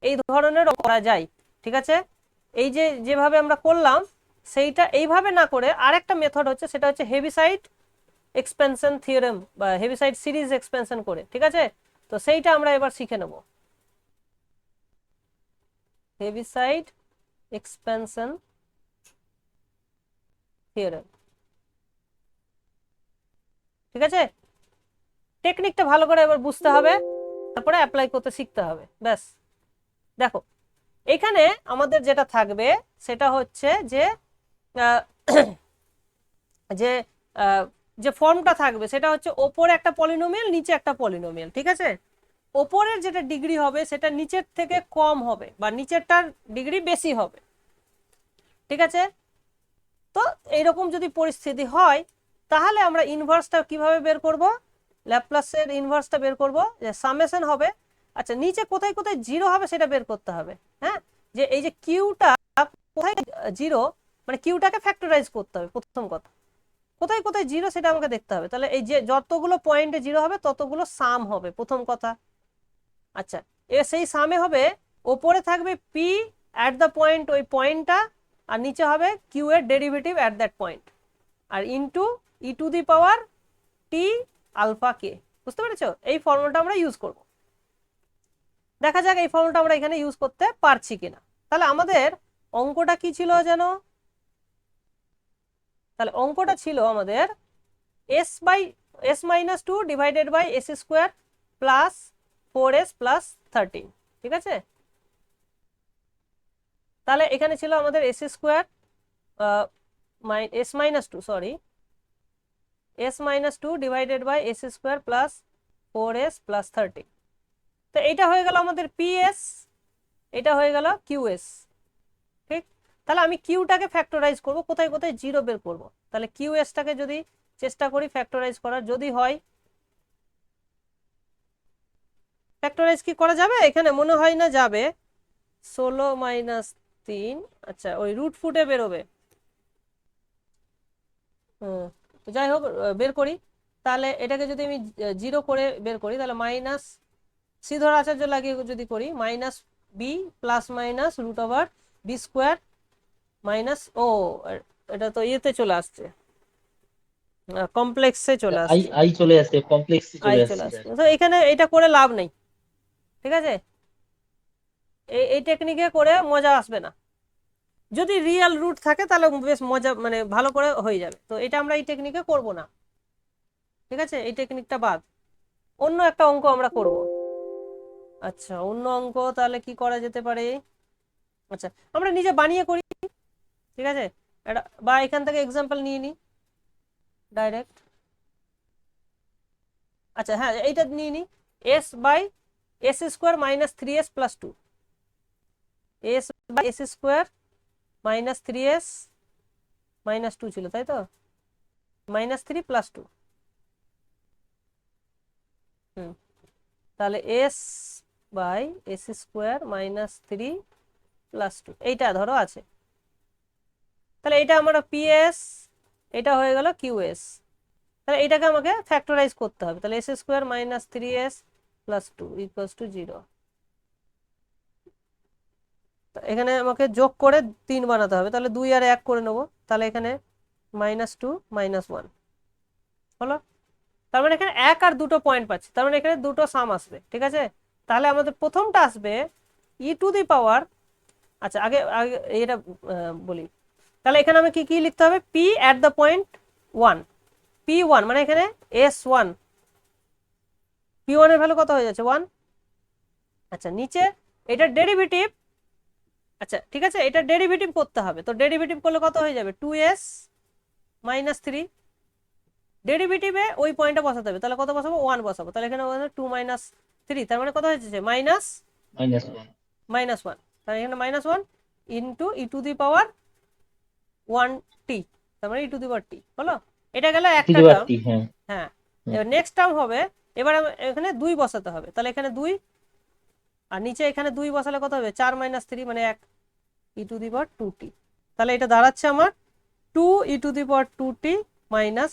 এই ধরনের করা যায়। ঠিক আছে, এই যে যেভাবে আমরা করলাম সেইটা এইভাবে না করে আরেকটা মেথড হচ্ছে, সেটা হচ্ছে হেভিসাইড এক্সপেনশন থিওরেম বা হেভিসাইড সিরিজ এক্সপেনশন করে। ঠিক আছে, তো সেইটা আমরা এবার শিখে নেব। Heaviside expansion theorem. ঠিক আছে, টেকনিকটা ভালো করে এবার বুঝতে হবে, তারপরে অ্যাপ্লাই করতে শিখতে হবে। ব্যাস, দেখো এখানে আমাদের যেটা থাকবে সেটা হচ্ছে যে আহ, যে যে ফর্মটা থাকবে সেটা হচ্ছে ওপরে একটা পলিনোমিয়াল, নিচে একটা পলিনোমিয়াল। ঠিক আছে, ওপরের যেটা ডিগ্রি হবে সেটা নিচের থেকে কম হবে বা নিচেরটার ডিগ্রি বেশি হবে। ঠিক আছে, তো এইরকম যদি পরিস্থিতি হয় তাহলে আমরা ইনভার্সটা কিভাবে বের করব? ল্যাপ্লাসের ইনভার্সটা বের করব, যে সামেশন হবে। আচ্ছা, নিচে কোথায় কোথায় জিরো হবে সেটা বের করতে হবে। হ্যাঁ, যে এই যে কিউটা কোথায় জিরো, মানে কিউটাকে ফ্যাক্টরাইজ করতে হবে প্রথম কথা। কোথায় কোথায় জিরো সেটা আমাকে দেখতে হবে। তাহলে এই যে যতগুলো পয়েন্টে জিরো হবে ততগুলো সাম হবে প্রথম কথা। আচ্ছা, এবার সেই সামে হবে ওপরে থাকবে পি অ্যাট দ্য পয়েন্ট, ওই পয়েন্টটা, আর নিচে হবে কিউ এর ডেরিভেটিভ অ্যাট দ্যাট পয়েন্ট, আর into E to the power T alpha কে। বুঝতে পেরেছো? এই ফর্মুলাটা আমরা ইউজ করব। দেখা যাক এই ফর্মুলাটা আমরা এখানে ইউজ করতে পারছি কিনা। তাহলে আমাদের অঙ্কটা কি ছিল যেন? তাহলে অঙ্কটা ছিল আমাদের s minus 2 divided by s square plus 4s plus 13। ঠিক আছে, তাহলে এখানে ছিল আমাদের s square s minus 2, sorry, s minus 2 divided by s square plus 4s plus 13। তো এটা হয়ে গেল আমাদের ps, এটা হয়ে গেল qs। ঠিক, তাহলে আমি কিউটাকে ফ্যাক্টরাইজ করব, কোথায় কোথায় জিরো বের করব। তাহলে কিউএসটাকে যদি চেষ্টা করি ফ্যাক্টরাইজ করার, যদি হয় ফ্যাক্টরাইজ কি করা যাবে? এখানে মনে হয় না যাবে। 16 মাইনাস 3, আচ্ছা ওই রুট ফুটে বেরোবে। তো যাই হোক, বের করি। তাহলে এটাকে যদি আমি জিরো করে বের করি, তাহলে মাইনাস শ্রীধর আচার্য লাগিয়ে যদি করি, minus B plus minus root over B square minus, ও এটা তো ইয়েতে চলে আসছে, কমপ্লেক্সে চলে আই আসছে, আই চলে আসছে, কমপ্লেক্সে আই চলে চলে আসছে আসছে। স্যার। তো এখানে এটা করে লাভ নেই। ঠিক আছে, এই টেকনিকে করে মজা আসবে না। যদি রিয়েল রুট থাকে তাহলে বেশ মজা, মানে ভালো করে হয়ে যাবে। তো এটা আমরা এই টেকনিকে করব না। ঠিক আছে, এই টেকনিকটা বাদ, অন্য একটা অঙ্ক আমরা করব। আচ্ছা, অন্য অঙ্ক তাহলে কি করা যেতে পারে? আচ্ছা, আমরা নিজে বানিয়ে করি। ঠিক আছে, এটা বা এখান থেকে এক্সাম্পল নিয়ে নিই ডাইরেক্ট। আচ্ছা হ্যাঁ, এইটা নিয়ে নিই, s by s square minus 3s plus 2, s by s square minus 3s minus 2 ছিল, তাই তো, -3 + 2। তাহলে s/s² -3 + 2 এইটা ধরো আছে। তাহলে এটা আমরা PS, এটা হয়ে গেল QS। তাহলে এটাকে আমাকে ফ্যাক্টরাইজ করতে হবে। তাহলে s² - 3s + 2 = 0। এখানে আমাকে যোগ করে 3 বানাতে হবে, তাহলে 2 আর 1 করে নেব। তাহলে এখানে -2 -1 হলো। তার মানে এখানে 1 আর 2টো পয়েন্ট পাচ্ছি, তার মানে এখানে দুটো সাম আসবে, ঠিক আছে। তাহলে আমাদের প্রথমটা আসবে e⁻, আচ্ছা আগে আগে এটা বলি। তাহলে এখানে আমি কি কি লিখতে হবে, p at the point 1, p1 মানে এখানে s1, p1 এর ভ্যালু কত হয়ে যাচ্ছে 1। আচ্ছা নিচে এটা ডেরিভেটিভ, আচ্ছা ঠিক আছে, এটা ডেরিভেটিভ করতে হবে। তো ডেরিভেটিভ করলে কত হয়ে যাবে 2s - 3, ডেরিভেটিভে ওই পয়েন্টটা বসাতে হবে। তাহলে কত বসাবো 1 বসাবো। তাহলে এখানে 2 - 3, তার মানে কত হয়েছে মাইনাস -1 তাহলে এখানে -1 ইন্টু e⁻1t, তার মানে e⁻t হলো। এটা গেল একটা টার্ম। হ্যাঁ হ্যাঁ, এবার নেক্সট টার্ম হবে, এবার এখানে 2 বসাতে হবে। তাহলে এখানে 2 আর নিচে এখানে 2 বসালে কত হবে 4 - 3 মানে 1 e⁻2t। তাহলে এটা দাঁড়াচ্ছে আমার 2 e⁻2t -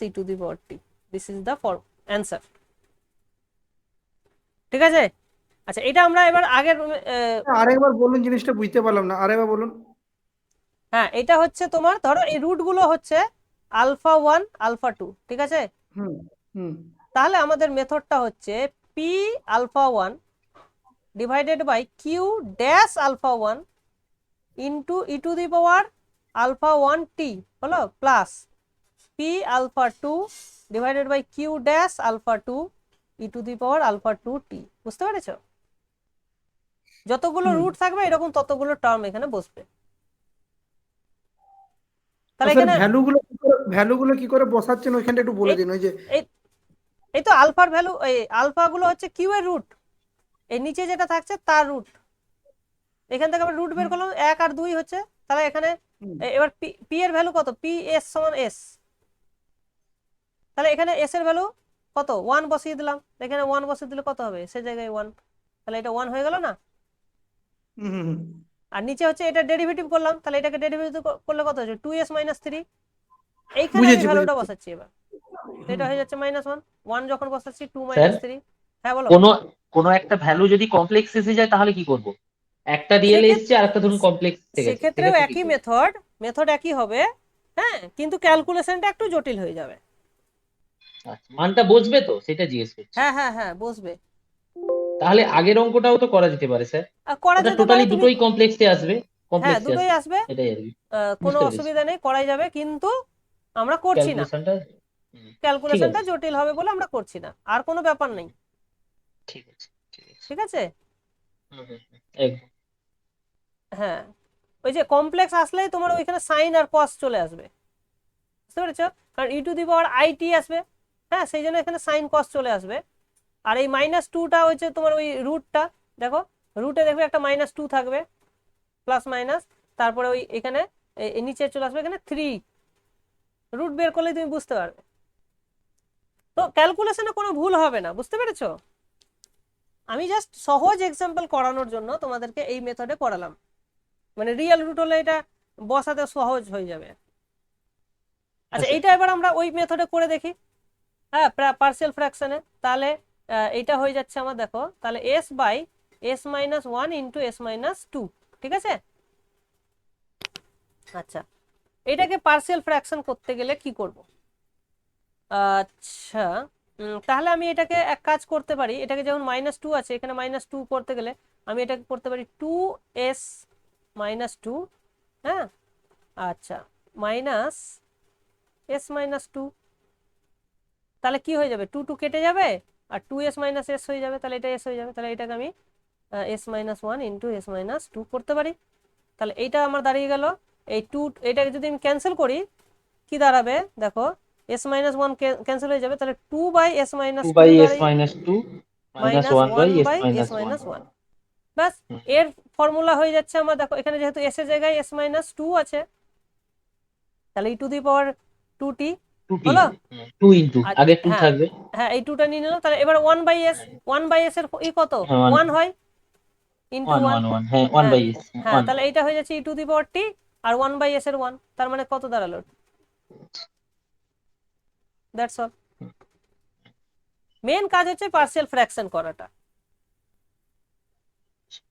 e⁻t। This is the answer, ঠিক আছে। আচ্ছা এটা আমরা এবার আগের আরেকবার বলুন, জিনিসটা বুঝতে পারলাম না, আরেকবার বলুন। হ্যাঁ এটা হচ্ছে তোমার ধরো এই রুট গুলো হচ্ছে α1 α2, ঠিক আছে। হুম হুম তাহলে আমাদের মেথডটা হচ্ছে p⁻1 divided by q'(α1) into e⁻α1t হলো plus p⁻2 divided by q'(α2) e⁻α2t। বুঝতে পেরেছো? যতগুলো হুম। রুট থাকবে এরকম ততগুলো টার্ম এখানে বসবে। তাহলে স্যার এখানে ভ্যালুগুলো কি করে বসাচ্ছেন ওইখানটা একটু বলে এই দিন। ওই যে এই এই তো আলফার ভ্যালু, এই আলফা গুলো হচ্ছে কিউ এর রুট, এই নিচে যেটা থাকছে তার রুট। এখান থেকে আমরা রুট বের করলাম 1 আর 2 হচ্ছে। তাহলে এখানে হুম, এবার পি এর ভ্যালু কত, পি এস সমান এস। তাহলে এখানে এস এর ভ্যালু কত 1 বসিয়ে দিলাম, এখানে 1 বসিয়ে দিলে কত হবে সে জায়গায় 1, তাহলে এটা 1 হয়ে গেল না। হুম, হুম, হুম। আর নিচে হচ্ছে এটা ডেরিভেটিভ করলাম, তাহলে এটাকে ডেরিভেটিভ করলে কত হচ্ছে 2s - 3। এইখানে আমি বুঝেছি ভ্যালুটা বুঝেছি। বসাচ্ছি এবার, তো এটা হয়ে যাচ্ছে -1, 1 যখন বসাচ্ছি 2 স্যার, - 3। হ্যাঁ বলো। কোনো কোনো একটা ভ্যালু যদি কমপ্লেক্স এসে যায় তাহলে কি করব? একটা রিয়েল এসছে আর একটা ধরুন কমপ্লেক্স এসে গেছে, সেক্ষেত্রেও সেক্ষেত্রে কি একই করব? মেথড একই হবে, হ্যাঁ, কিন্তু ক্যালকুলেশনটা একটু জটিল হয়ে যাবে। আচ্ছা, মানটা বসবে তো সেটা জিজ্ঞেস করছি। হ্যাঁ হ্যাঁ হ্যাঁ বসবে। তাহলে আগের অঙ্কটাও তো করা যেতে পারে স্যার। করা ওটা যেতে পারে, টোটালি তুমি দুটোই কমপ্লেক্সে আসবে, হ্যাঁ কমপ্লেক্সে দুটোই আসবে, আসবে, এটাই আর কি। কোনো বুঝতে পেরেছি। অসুবিধা নেই, করাই যাবে, কিন্তু আমরা করছি না। ক্যালকুলেশনটা ঠিক ক্যালকুলেশনটা আছে, জটিল হবে বলে আমরা করছি না, আর কোনো ব্যাপার নেই, ঠিক আছে, ঠিক আছে। ঠিক আছে। একদম। হ্যাঁ, ওই যে কমপ্লেক্স আসলেই তোমার ওইখানে সাইন আর কস চলে আসবে, বুঝতে পেরেছো, কারণ e⁻it আসবে, হ্যাঁ, সেই জন্য এখানে সাইন কস চলে আসবে। আর এই -2টা হচ্ছে তোমার ওই রুটটা, দেখো রুটে দেখবে একটা -2 থাকবে প্লাস মাইনাস, তারপরে ওই এখানে নিচে চলে আসবে এখানে 3, রুট বের করলেই তুমি বুঝতে পারবে। তো ক্যালকুলেশনে কোনো ভুল হবে না, বুঝতে পেরেছো। আমি জাস্ট সহজ এক্সাম্পল করানোর জন্য তোমাদেরকে এই মেথডে করালাম, মানে রিয়েল রুট হলে এটা বসাতে সহজ হয়ে যাবে। আচ্ছা আচ্ছা, এইটা এবার আমরা ওই মেথডে করে দেখি, হ্যাঁ, পার্সিয়াল ফ্র্যাকশনে। তাহলে এটা হয়ে যাচ্ছে আমার, দেখো তাহলে s/s-1 ইন্টু s-2, ঠিক আছে। আচ্ছা এটাকে পার্সিয়াল ফ্র্যাকশন করতে গেলে কি করব? আচ্ছা তাহলে আমি এটাকে এক কাজ করতে পারি, এটাকে যেমন -2 আছে, এখানে -2 করতে গেলে আমি এটাকে করতে পারি 2s-2, হ্যাঁ, আচ্ছা -s-2, তাহলে কি হয়ে যাবে 2 2 কেটে যাবে আর 2s - s হয়ে যাবে, তাহলে এটা s হয়ে যাবে। তাহলে এটাকে আমি s-1 ইন্টু s-2 করতে পারি। তাহলে এইটা আমার দাঁড়িয়ে গেল এই 2, এটাকে যদি আমি ক্যান্সেল করি কি দাঁড়াবে, দেখো s-1 ক্যান্সেল হয়ে যাবে, তাহলে 2/s-2 দাঁড়িয়ে2/s-2 -1/s-1, ব্যাস। এর ফর্মুলা হয়ে যাচ্ছে আমার, দেখো এখানে যেহেতু s এর জায়গায় s-2 আছে, তাহলে e⁻2t হলো 2 ইনটু আর আগে 2 হ্যাঁ থাকবে। হ্যাঁ এই টুটা নিয়ে নিলাম, তাহলে এবার 1/s, 1/s এর ই কত, হ্যাঁ 1 হয় ইন্টু 1 1। 1 1 হ্যাঁ 1 হ্যাঁ বাই এস হ্যাঁ 1। তাহলে এইটা হয়ে যাচ্ছে e⁻t, আর 1/s এর 1, তার মানে কত দাঁড়ালো, দ্যাটস অল। মেন কাজ হচ্ছে পার্সিয়াল ফ্র্যাকশন করাটা,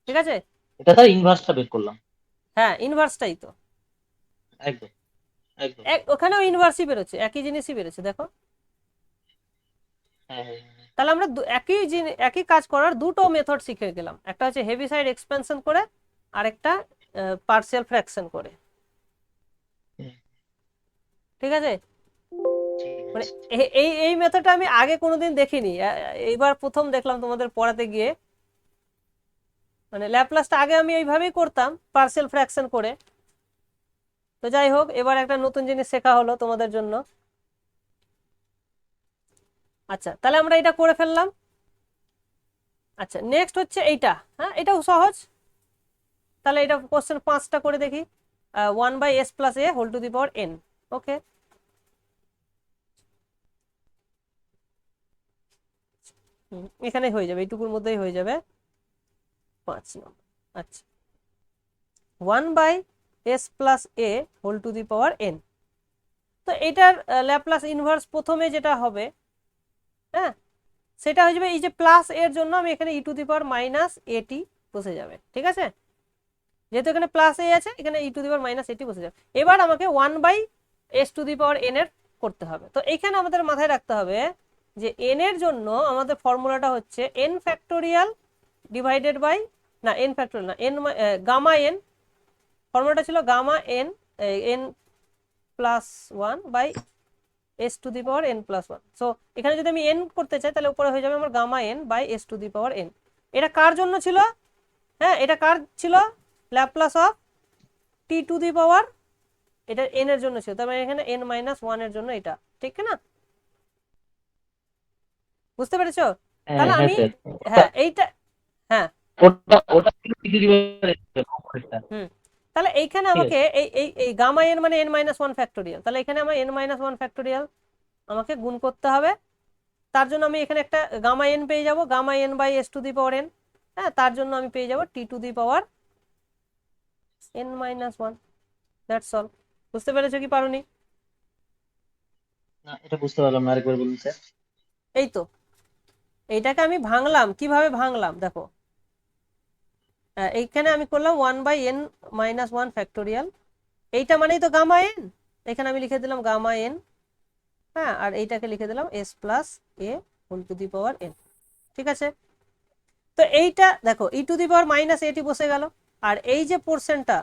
ঠিক আছে। এটা তার ইনভার্সটা বের করলাম। হ্যাঁ ইনভার্সটাই তো, একদম একদম। ওখানেও ইনভার্সই বেরোচ্ছে, একই জিনিসই বেরোচ্ছে দেখো। হ্যাঁ হ্যাঁ হ্যাঁ। তাহলে আমরা একই কাজ করার দুটো মেথড শিখে গেলাম, একটা হচ্ছে হেভিসাইড এক্সপেনশন করে, আরেকটা পার্সিয়াল ফ্র্যাকশন করে, হুম, ঠিক আছে। ঠিক মানে আছে। এই মেথডটা আমি আগে কোনোদিন দেখিনি, এইবার প্রথম দেখলাম তোমাদের পড়াতে গিয়ে। মানে ল্যাপ্লাসটা আগে আমি এইভাবেই করতাম পার্সিয়াল ফ্র্যাকশন করে। তো যাই হোক, এবার একটা নতুন জিনিস শেখা হলো তোমাদের জন্য। আচ্ছা তাহলে আমরা এটা করে ফেললাম। আচ্ছা নেক্সট হচ্ছে এইটা, হ্যাঁ এটাও সহজ। তাহলে এটা কোশ্চেন 5টা করে দেখি। 1/s + a whole to the power n, okay. এখানে হয়ে যাবে, এইটুকুর মধ্যেই হয়ে যাবে 5 নম্বর। আচ্ছা 1/s + a whole to the power n, তো এটার ল্যাপ্লাস ইনভার্স প্রথমে যেটা হবে, হ্যাঁ সেটা হয়ে যাবে এই যে প্লাস এর জন্য আমি এখানে e⁻−at বসে যাবে, ঠিক আছে। যেহেতু এখানে প্লাস এ আছে, এখানে e⁻−at বসে যাবে। এবার আমাকে 1/s⁴n এর করতে হবে। তো এইখানে আমাদের মাথায় রাখতে হবে যে n এর জন্য আমাদের ফর্মুলাটা হচ্ছে n ফ্যাক্টোরিয়াল ডিভাইডেড বাই, না n ফ্যাক্টোরিয়াল না, গামা n, ফর্মুলাটা ছিল গামা n, n+1/s⁴n+1। সো এখানে যদি আমি n করতে চাই তাহলে উপরে হয়ে যাবে আমার গামা n/s⁴n। এটা কার জন্য ছিল, হ্যাঁ এটা কার ছিল, ল্যাপ্লাস অফ t⁻, এটা n এর জন্য ছিল, তার মানে এখানে n-1 এর জন্য এটা, ঠিক না, বুঝতে পেরেছো। হ্যাঁ তাহলে হ্যাঁ আমি, স্যার। হ্যাঁ এইটা, হ্যাঁ ওটা ছিল হুম, তাহলে এইখানে ঠিক আমাকে আছে। এই গামা n মানে n-1 ফ্যাক্টোরিয়াল, তাহলে এখানে আমার n-1 ফ্যাক্টোরিয়াল আমাকে গুণ করতে হবে। তার জন্য আমি এখানে একটা গামা n পেয়ে যাব, গামা n/s⁴n, হ্যাঁ তার জন্য আমি পেয়ে যাব t⁻n-1, দ্যাটস অল। বুঝতে পেরেছো কি পারোনি? না এটা বুঝতে পারলাম না, আরেকবার বলুন স্যার। এই তো, এইটাকে আমি ভাঙলাম, কিভাবে ভাঙলাম দেখো। এইখানে আমি করলাম 1/n-1 ফ্যাক্টোরিয়াল, এইটা মানেই তো গামা n, এখানে আমি লিখে দিলাম গামা n, হ্যাঁ আর এইটাকে লিখে দিলাম s + a whole to the power n, ঠিক আছে। তো এইটা দেখো e⁻−at বসে গেল, আর এই যে পোর্শনটা,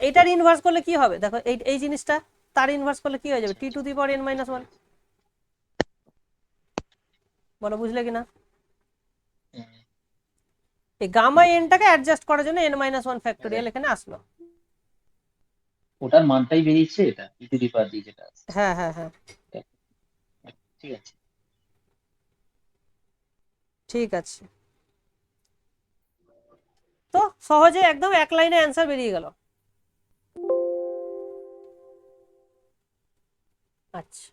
এটার ইনভার্স করলে কি হবে দেখো, এই জিনিসটা তার ইনভার্স করলে কি হয়ে যাবে, t⁻n-1। বলো বুঝলে কিনা। হুম, এই গামা এনটাকে অ্যাডজাস্ট করার জন্য n-1 ফ্যাক্টোরিয়াল এখানে আসলো। ওটার মানটাই বেরিয়েছে এটা e⁻d যেটা আছে। হ্যাঁ হ্যাঁ হ্যাঁ ঠিক আছে। ঠিক আছে। তো সহজে একদম এক লাইনে অ্যান্সার বেরিয়ে গেল। আচ্ছা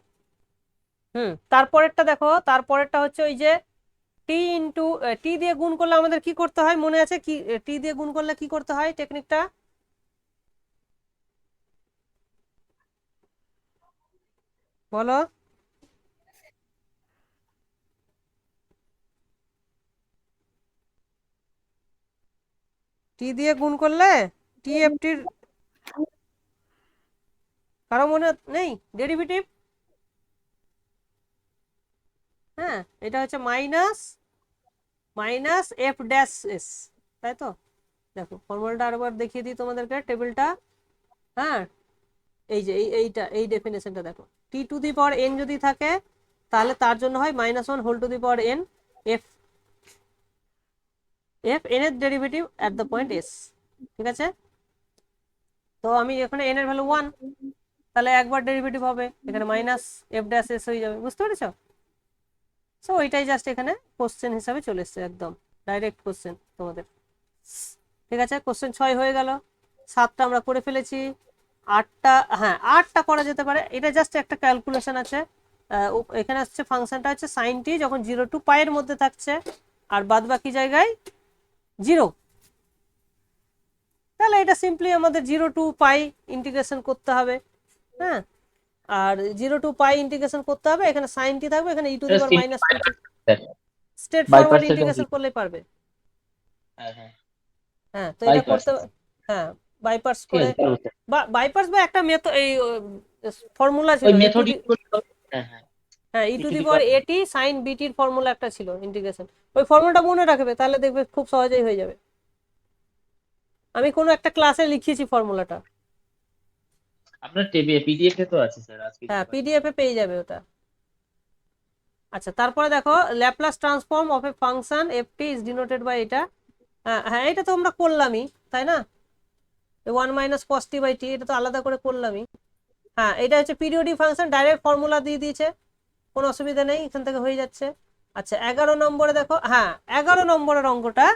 তারপরেরটা দেখো, তারপরেরটা হচ্ছে ওই যে টি দিয়ে গুণ করলে আমাদের কি করতে হয়, মনে আছে কি, টি দিয়ে গুণ করলে কি করতে হয় টেকনিকটা, বলো। টি দিয়ে গুণ করলে টিএফটির কারো মনে নেই ডেরিভেটিভ, হ্যাঁ এটা হচ্ছে -f'(s), তাই তো। দেখো ফর্মুলাটা আরেকবার দেখিয়ে দিই তোমাদেরকে, টেবিলটা, হ্যাঁ এই যে এইটা এই ডেফিনেশনটা দেখো, t⁻n যদি থাকে তাহলে তার জন্য হয় -1 whole to the power n, f n এর derivative at the point s, ঠিক আছে। তো আমি এখানে n এর ভ্যালু 1, তাহলে একবার ডেরিভেটিভ হবে, এখানে -f'(s) হয়ে যাবে, বুঝতে পেরেছো। সো ওইটাই জাস্ট এখানে কোশ্চেন হিসাবে চলে এসছে, একদম ডাইরেক্ট কোশ্চেন তোমাদের, ঠিক আছে। কোশ্চেন 6 হয়ে গেল, 7টা আমরা করে ফেলেছি। 8টা, হ্যাঁ 8টা করা যেতে পারে। এটা জাস্ট একটা ক্যালকুলেশন আছে। এখানে হচ্ছে ফাংশনটা হচ্ছে sin t যখন 0 টু পাই এর মধ্যে থাকছে আর বাদ বাকি জায়গায় 0, তাহলে এটা সিম্পলি আমাদের 0 টু পাই ইন্টিগ্রেশন করতে হবে। হ্যাঁ, আর 0 টু পাই ইন্টিগ্রেশন করতে হবে, এখানে sin t থাকবে, এখানে e to the power minus p straight by forward percent integration করলেই পারবে। হ্যাঁ হ্যাঁ হ্যাঁ, তো বাই এটা করতে, পার্সেন্ট হ্যাঁ বাইপার্স ঠিক করে, আছে পারবো স্যার। বা বাইপার্স বা একটা মেথড, এই ফর্মুলা ছিল ওই e টু মেথড দি, হ্যাঁ হ্যাঁ হ্যাঁ e e to to the the power power at sin bt এর ফর্মুলা একটা ছিল ইন্টিগ্রেশন, ওই ফর্মুলাটা মনে রাখবে, তাহলে দেখবে খুব সহজেই হয়ে যাবে। আমি কোনো একটা ক্লাসে লিখিয়েছি ফর্মুলাটা। আপনার পিডিএফ এ তো আছে স্যার, আজকে হ্যাঁ দিতে পারি। পিডিএফ এ পেয়ে যাবে ওটা। আচ্ছা, তারপরে দেখো Laplace transform of a function ft is denoted by এটা। হ্যাঁ এটা তো আমরা করলামই, তাই না? 1 minus cos t by t, এটা তো আলাদা করে করলামই। হ্যাঁ, এটা হচ্ছে পিরিয়ডিক ফাংশন, ডাইরেক্ট ফর্মুলা দিয়ে দিয়েছে, কোনো অসুবিধা নেই, এখান থেকে হয়ে যাচ্ছে। আচ্ছা 11 নম্বরে দেখো, হ্যাঁ 11 নম্বরের অঙ্কটা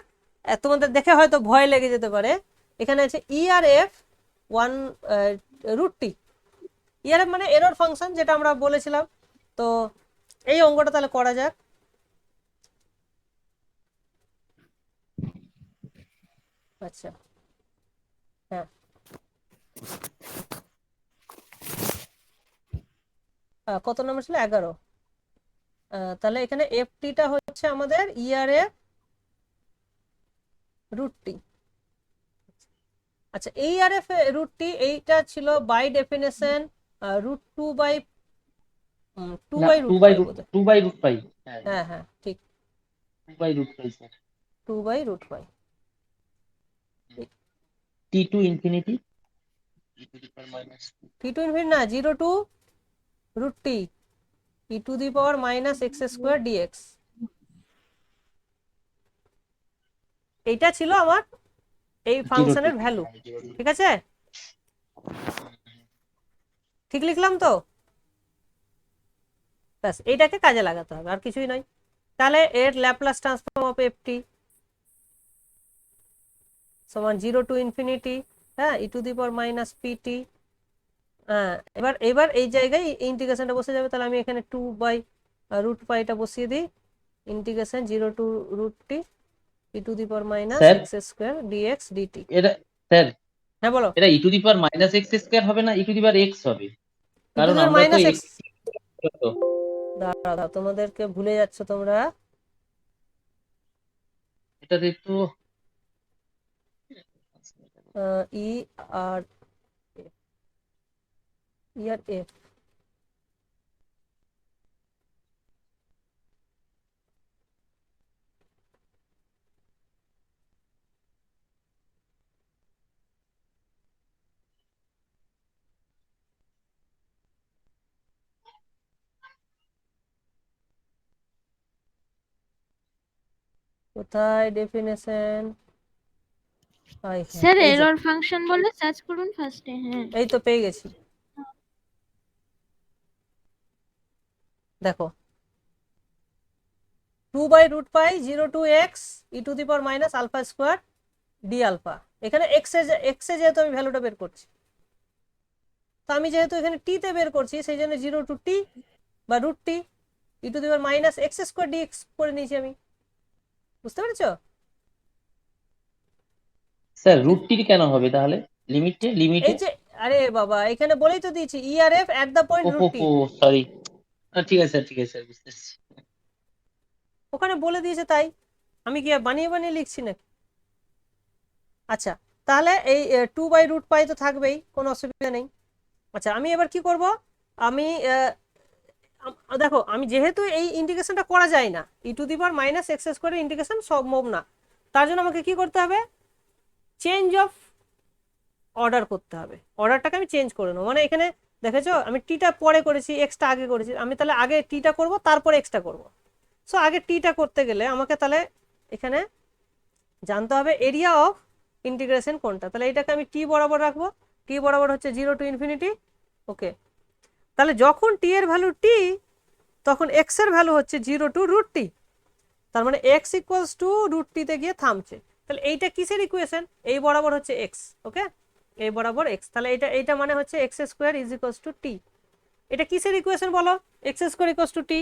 তোমাদের দেখে হয়তো ভয় লেগে যেতে পারে। এখানে আছে ERF 1 রুট টি। ERF মানে এরর ফাংশন, যেটা আমরা বলেছিলাম। তো এই অঙ্কটা তাহলে করা যাক। আচ্ছা, হ্যাঁ কত নম্বর ছিল? 11। তাহলে এখানে ft টা হচ্ছে আমাদের ERF রুট টি। আচ্ছা ERF রুট টি এইটা ছিল বাই ডেফিনেশন রুট 2 বাই না রুট 2 বাই পাই রুট বোধহয়। 2 বাই রুট পাই। হ্যাঁ হ্যাঁ হ্যাঁ ঠিক, 2 by root pi sir. 2 by root pi. t to infinity e to the power minus t to infinity না, 0 to root T E to the power minus x square dx. এইটা ছিল আমার এই 0 two ফাংশনের ভ্যালু। ঠিক আছে, ঠিক লিখলাম তো? ব্যাস এইটাকে কাজে লাগাতে হবে, আর কিছুই নয়। তাহলে এর ল্যাপ্লাস ট্রান্সফর্ম অফ এফটি সমান 0 টু ইনফিনিটি, হ্যাঁ E to the power minus P T. হ্যাঁ এবার এবার এই জায়গায় ইন্টিগ্রেশনটা বসে যাবে, তাহলে আমি এখানে 2 বাই রুট পাইটা বসিয়ে দিই, integration 0 to root T E to the power minus sir X square D X D T. এটা স্যার হ্যাঁ বলো। এটা E to the power minus X square হবে না, E to the power x হবে? ই টু কারণ দি পাওয়ার আমরা তো মাইনাস এক্স এক্স, দাঁড়া তোমাদেরকে ভুলে যাচ্ছ তোমরা। এটাতে তো ই আর এফ, কোথায় ডেফিনেশন? স্যার এরর ফাংশন বলে সার্চ করুন ফার্স্টে। হ্যাঁ এই তো পেয়ে গেছি, দেখো 2 by root pi 0 to x e to the power minus alpha square d alpha. এখানে এক্স এ যেহেতু আমি ভ্যালুটা বের করছি, তো আমি যেহেতু এখানে টি তে বের করছি, সেই জন্য 0 টু টি বা root T E to the power minus x square d x করে নিয়েছি আমি। বুঝতে পেরেছো? স্যার রুট টি কেন হবে তাহলে লিমিটে এই যে, আরে বাবা এখানে বলেই তো দিয়েছি ERF at the point root t, ও সরি, ঠিক আছে স্যার, ঠিক আছে স্যার, বুঝতে পারছি। ওখানে বলে দিয়েছে, তাই আমি কি আর বানিয়ে বানিয়ে লিখছি নাকি? আচ্ছা তাহলে এই 2 বাই রুট পাই তো থাকবেই, কোনো অসুবিধা নেই। আচ্ছা আমি এবার কি করব, আমি দেখো আমি যেহেতু এই ইন্টিগ্রেশনটা করা যায় না, E to the power minus X স্কোয়ারের ইন্টিগ্রেশন সম্ভব না, তার জন্য আমাকে কি করতে হবে, চেঞ্জ অফ অর্ডার করতে হবে। অর্ডারটাকে আমি চেঞ্জ করে নেবো, মানে এখানে দেখেছো আমি টিটা পরে করেছি, এক্সটা আগে করেছি, আমি তাহলে আগে টিটা করব তারপর এক্সটা করব। সো আগে টিটা করতে গেলে আমাকে তাহলে এখানে জানতে হবে এরিয়া অফ ইন্টিগ্রেশন কোনটা। তাহলে এটাকে আমি টি বরাবর রাখবো, টি বরাবর হচ্ছে 0 টু ইনফিনিটি। ওকে, তাহলে যখন টি এর ভ্যালু টি, তখন এক্স এর ভ্যালু হচ্ছে 0 টু রুট টি, তার মানে এক্স ইকুয়ালস টু রুট টিতে গিয়ে থামছে। তাহলে এইটা কিসের ইকুয়েশন? এই বরাবর হচ্ছে এক্স। ওকে, এই বরাবর এক্স, তাহলে এটা মানে হচ্ছে X square is equals to T. এটা কিসের ইকুয়েশন বলো? X square equals to T.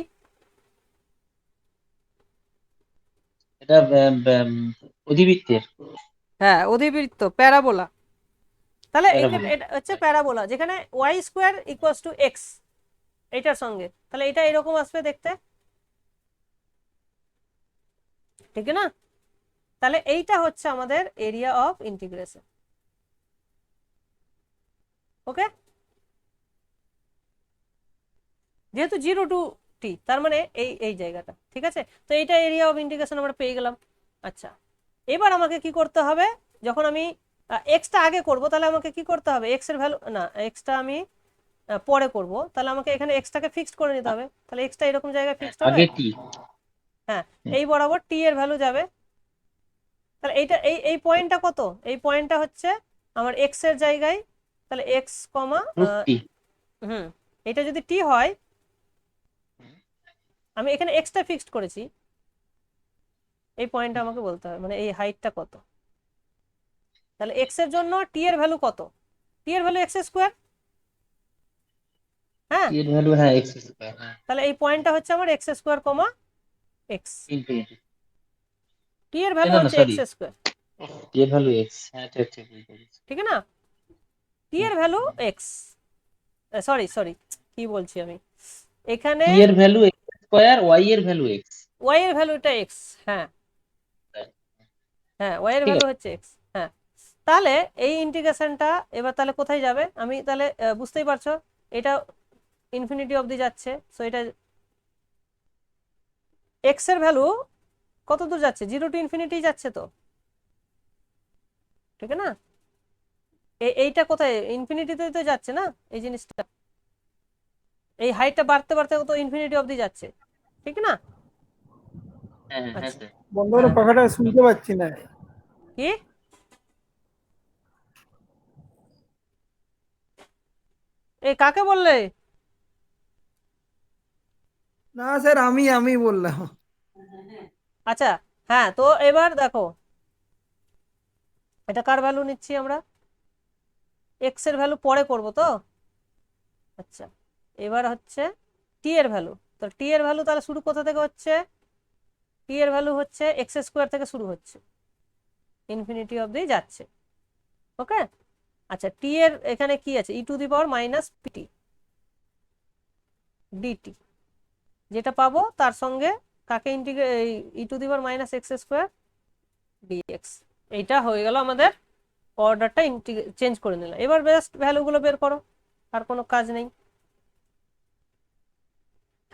এটা অধিবৃত্তের হ্যাঁ, অধিবৃত্ত, প্যারাবোলা। তাহলে প্যারাবোলা। এটা হচ্ছে প্যারাবোলা, যেখানে y square equals to x এইটার সঙ্গে, তাহলে এটা এরকম আসবে দেখতে, ঠিক না? তাহলে এইটা হচ্ছে আমাদের এরিয়া অফ ইন্টিগ্রেশন। ওকে, যেহেতু 0 টু টি, তার মানে এই এই জায়গাটা, ঠিক আছে? তো এইটা এরিয়া অফ ইন্টিগ্রেশন আমরা পেয়ে গেলাম। আচ্ছা, এবার আমাকে কি করতে হবে? যখন আমি এক্সটা আগে করব, তাহলে আমাকে কি করতে হবে? এক্স এর ভ্যালু, না এক্সটা আমি পরে করব, তাহলে আমাকে এখানে এক্সটাকে ফিক্সড করে নিতে হবে। তাহলে এক্সটা এরকম জায়গায় ফিক্সড হবে, আগে টি। হ্যাঁ, এই বরাবর টি এর ভ্যালু যাবে। তাহলে এইটা এই পয়েন্টটা কত? এই পয়েন্টটা হচ্ছে আমার এক্স এর জায়গায়, তাহলে এক্স কমা রুট টি। এটা যদি টি হয়, আমি এখানে এক্সটা ফিক্সড করেছি, এই পয়েন্টটা আমাকে বলতে হবে, মানে এই হাইটটা কত। তাহলে এক্স এর জন্য টি এর ভ্যালু কত? টি এর ভ্যালু এক্স স্কোয়ার, হ্যাঁ, টি এর ভ্যালু, হ্যাঁ এক্স স্কয়ার, হ্যাঁ তাহলে এই পয়েন্টটা হচ্ছে আমার X square comma X. Infinity. T এর ভ্যালু না না হচ্ছে সরি, এক্স স্কোয়ার, টি এর ভ্যালু এক্স, হ্যাঁ ঠিক ঠিক বুঝতে পেরেছি। ঠিক না? টি এর ভ্যালু এক্স, সরি সরি, কি বলছি আমি এখানে, টি এর ভ্যালু এক্স স্কয়ার, ওয়াই এর ভ্যালু এক্স। ওয়াই এর ভ্যালুটা এক্স, হ্যাঁ হ্যাঁ, ওয়াই এর ঠিক ভ্যালু আছে। হচ্ছে এক্স, হ্যাঁ। তাহলে এই ইন্টিগ্রেশনটা এবার তাহলে কোথায় যাবে? আমি তাহলে বুঝতেই পারছো, এটা ইনফিনিটি অবধি যাচ্ছে, সো এটা এক্স এর ভ্যালু কত দূর যাচ্ছে? 0 টু ইনফিনিটি যাচ্ছে তো, ঠিক না? এইটা কোথায়? ইনফিনিটিতে তো যাচ্ছে না এই জিনিসটা, এই হাইটটা বাড়তে বাড়তে তো ইনফিনিটি অবধি যাচ্ছে, ঠিক না? হ্যাঁ হ্যাঁ হ্যাঁ আচ্ছা, স্যার। বন্ধ করে হ্যাঁ, পাখাটা শুনতে পাচ্ছি না। কি এই কাকে বললে? না স্যার, আমি বললাম। আচ্ছা, হ্যাঁ, তো এবার দেখো, এটা কার ভ্যালু নিচ্ছি আমরা? এক্স এর ভ্যালু পরে করব তো। আচ্ছা, এবার হচ্ছে টি এর ভ্যালু, তো টি এর ভ্যালু তাহলে শুরু কোথা থেকে হচ্ছে? টি এর ভ্যালু হচ্ছে এক্স স্কোয়ার থেকে শুরু হচ্ছে, ইনফিনিটি অবধি যাচ্ছে। ওকে, আচ্ছা, টি এর এখানে কি আছে? E to the power minus P T D T, যেটা পাবো তার সঙ্গে কাকে integrate, E to the power minus x square dx. এইটা হয়ে গেল আমাদের, অর্ডারটা চেঞ্জ করে নিলাম। এবার বেস্ট ভ্যালুগুলো বের করো, আর কোনো কাজ নেই।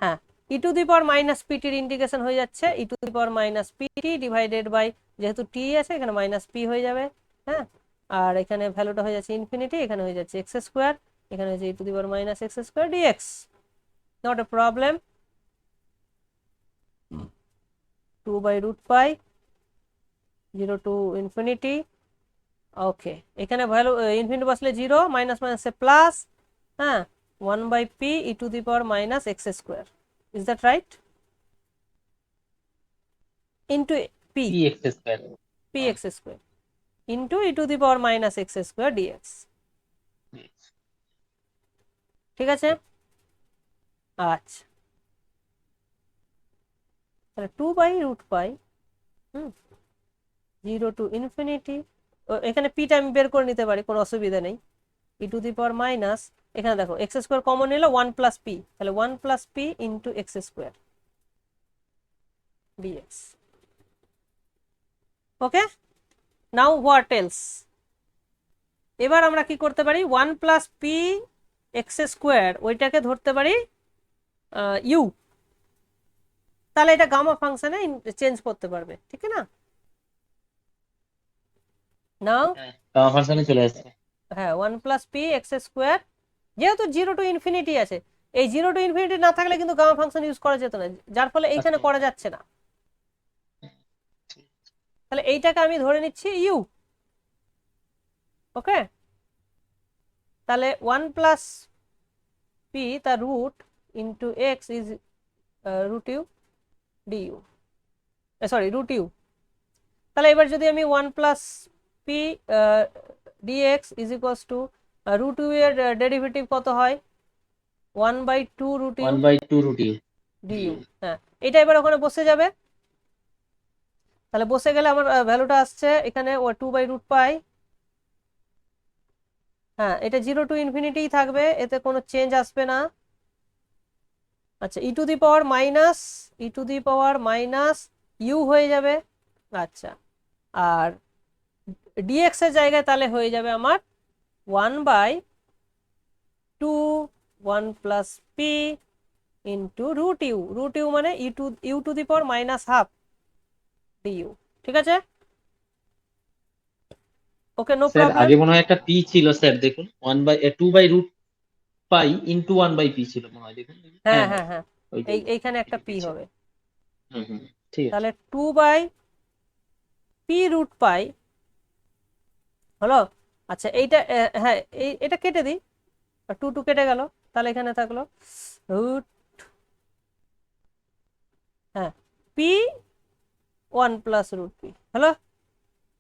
হ্যাঁ, E to the power minus পিটির ইন্টিগ্রেশন হয়ে যাচ্ছে E to the power minus P T divided by, যেহেতু টি আছে এখানে মাইনাস পি হয়ে যাবে, হ্যাঁ, আর এখানে ভ্যালুটা হয়ে যাচ্ছে ইনফিনিটি, এখানে হয়ে যাচ্ছে এক্স স্কোয়ার, এখানে হচ্ছে E to the power minus x square D X. Not a problem, 2 by root pi 0 to infinity. Okay, এখানে ভ্যালু ইনফিনিটি বসলে 0, মাইনাস মাইনাসে প্লাস, হ্যাঁ, 1 by p e to the power minus x square, is that right? Into p, t x square. P x square into e to the power minus x square dx, ঠিক আছে? আচ্ছা, তাহলে 2 by root pi 0 to infinity, এখানে পিটা আমি বের করে নিতে পারি, কোনো অসুবিধা নেই। ই টু দি পাওয়ার মাইনাস, এখানে দেখো এক্স স্কোয়ার কমন নিল 1 প্লাস পি, তাহলে 1 plus P into x square dx. Okay, now what else? এবার আমরা কি করতে পারি? 1 প্লাস পি এক্স স্কোয়ার ওইটাকে ধরতে পারি ইউ, তাহলে এটা গামা ফাংশনে চেঞ্জ করতে পারবে, ঠিক না? নাও, হ্যাঁ গামা ফাংশনে চলে আসছে। হ্যাঁ, 1 প্লাস পি এক্স স্কোয়ার, যেহেতু 0 টু ইনফিনিটি আছে, এই 0 টু ইনফিনিটি না থাকলে কিন্তু গামা ফাংশন ইউজ করা যেত না, যার ফলে এইখানে আচ্ছা। করা যাচ্ছে না। তাহলে এইটাকে আমি ধরে নিচ্ছি ইউ। ওকে, তাহলে 1 প্লাস পি তার root into x is root u du, sorry root u. তাহলে এবার যদি আমি 1 plus p dx is equals to root u এর ডেরিভেটিভ কত হয় 1/2 root u 1/2 root u du. হ্যাঁ, এটা এবার ওখানে বসে যাবে, তাহলে বসে গেলে আমার ভ্যালুটা আসছে এখানে 2/√পাই। হ্যাঁ, এটা 0 টু ইনফিনিটি থাকবে, এতে কোনো চেঞ্জ আসবে না। আচ্ছা, E to the power minus U হয়ে যাবে। আচ্ছা, আর ডিএক্স এর জায়গায় তাহলে হয়ে যাবে আমার 1/2 1 plus P into root U মানে U to the power minus half D U. ঠিক আছে, ওকে, নো স্যার প্রবলেম। আগে মনে হয় একটা পি ছিল স্যার, দেখুন 2/√পাই ইন্টু 1/p ছিল মনে হয়, দেখুন। হ্যাঁ হ্যাঁ হ্যাঁ, ওইটাই, এইখানে একটা পি ছিল। হবে, ঠিক আছে। তাহলে 2/p√পাই হলো। আচ্ছা, এইটা হ্যাঁ, এটা কেটে দিই, 2 কেটে গেল, তাহলে এখানে থাকলো রুট, হ্যাঁ, পি 1 প্লাস রুট পি হলো।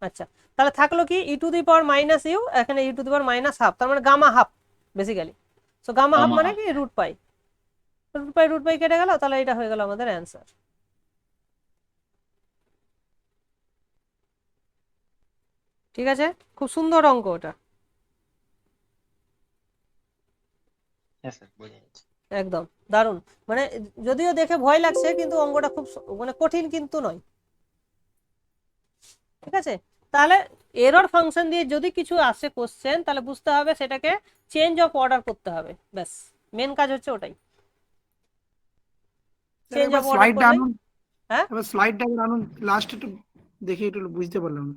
আচ্ছা, তাহলে থাকলো কি E to the power minus U, এখানে E to the power minus half, তার মানে gamma half basically. So gamma half মানে কি রুট পাই কেটে গেল, তাহলে এটা হয়ে গেল আমাদের অ্যান্সার। ঠিক আছে, খুব সুন্দর অঙ্ক ওটা, হ্যাঁ স্যার, বোঝা যাচ্ছে। একদম দারুণ। মানে যদিও দেখে ভয় লাগছে, কিন্তু অঙ্কটা খুব মানে কঠিন কিন্তু নয়। ঠিক আছে, তাহলে এরর ফাংশন দিয়ে যদি কিছু আসে কোশ্চেন, তাহলে বুঝতে হবে সেটাকে চেঞ্জ অফ অর্ডার করতে হবে, ব্যাস মেন কাজ হচ্ছে ওটাই, চেঞ্জ অফ অর্ডার স্লাইডটা করলে। আনুন, হ্যাঁ, এবার স্লাইডটা আনুন, লাস্ট একটু দেখে একটু বুঝতে পারলাম না।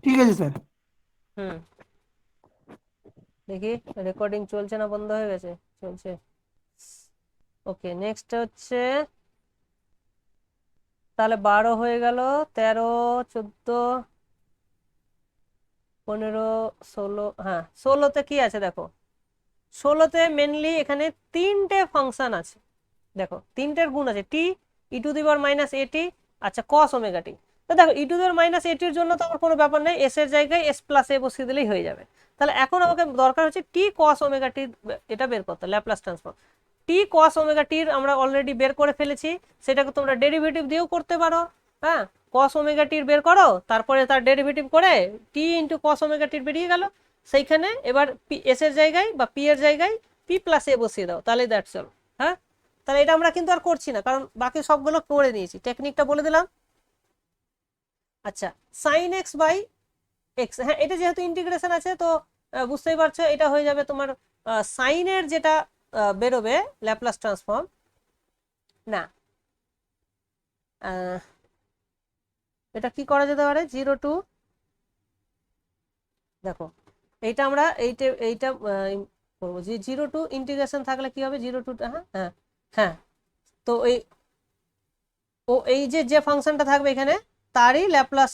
ঠিক আছে স্যার। হুম, দেখি রেকর্ডিং চলছে না বন্ধ হয়ে গেছে? চলছে। ওকে, নেক্সট হচ্ছে তাহলে 12 হয়ে গেল, 13 14 15 16। হ্যাঁ, 16তে কি আছে দেখো, 16তে মেনলি এখানে 3টে ফাংশন আছে, দেখো 3টের গুণ আছে, টি ই টু দি পাওয়ার মাইনাস এটি, আচ্ছা কস ওমেগা টি। তো দেখো E to the power minus এটির জন্য তো আমার কোনো ব্যাপার নেই, এস এর জায়গায় এস প্লাস এ বসিয়ে দিলেই হয়ে যাবে। তাহলে এখন আমাকে দরকার হচ্ছে টি কস ওমেগা টি, এটা বের করতে, ল্যাপ্লাস ট্রান্সফর্ম। টি কস ওমেগা টির আমরা অলরেডি বের করে ফেলেছি, সেটাকে তোমরা ডেরিভেটিভ দিয়েও করতে পারো। হ্যাঁ, কস ওমেগা টির বের করো, তারপরে তার ডেরিভেটিভ করে টি ইন্টু কস ওমেগা টির বেরিয়ে গেল, সেইখানে এবার এস এর জায়গায় বা পি এর জায়গায় পি প্লাস এ বসিয়ে দাও, তাহলে দ্যাটস অল। হ্যাঁ, তাহলে এটা আমরা কিন্তু আর করছি না, কারণ বাকি সবগুলো করে নিয়েছি, টেকনিকটা বলে দিলাম। আচ্ছা, সাইন এক্স বাই এক্স, হ্যাঁ এটা যেহেতু ইন্টিগ্রেশন আছে, তো বুঝতেই পারছো এটা হয়ে যাবে তোমার সাইনের যেটা বেরোবে ল্যাপ্লাস ট্রান্সফর্ম, না এটা কি করা যেতে পারে, 0 টু, দেখো এইটা আমরা এইটা করবো যে 0 টু ইন্টিগ্রেশন থাকলে কি হবে, 0 টু, হ্যাঁ হ্যাঁ হ্যাঁ, তো এই যে ফাংশনটা থাকবে এখানে, তারই ল্যাপ্লাস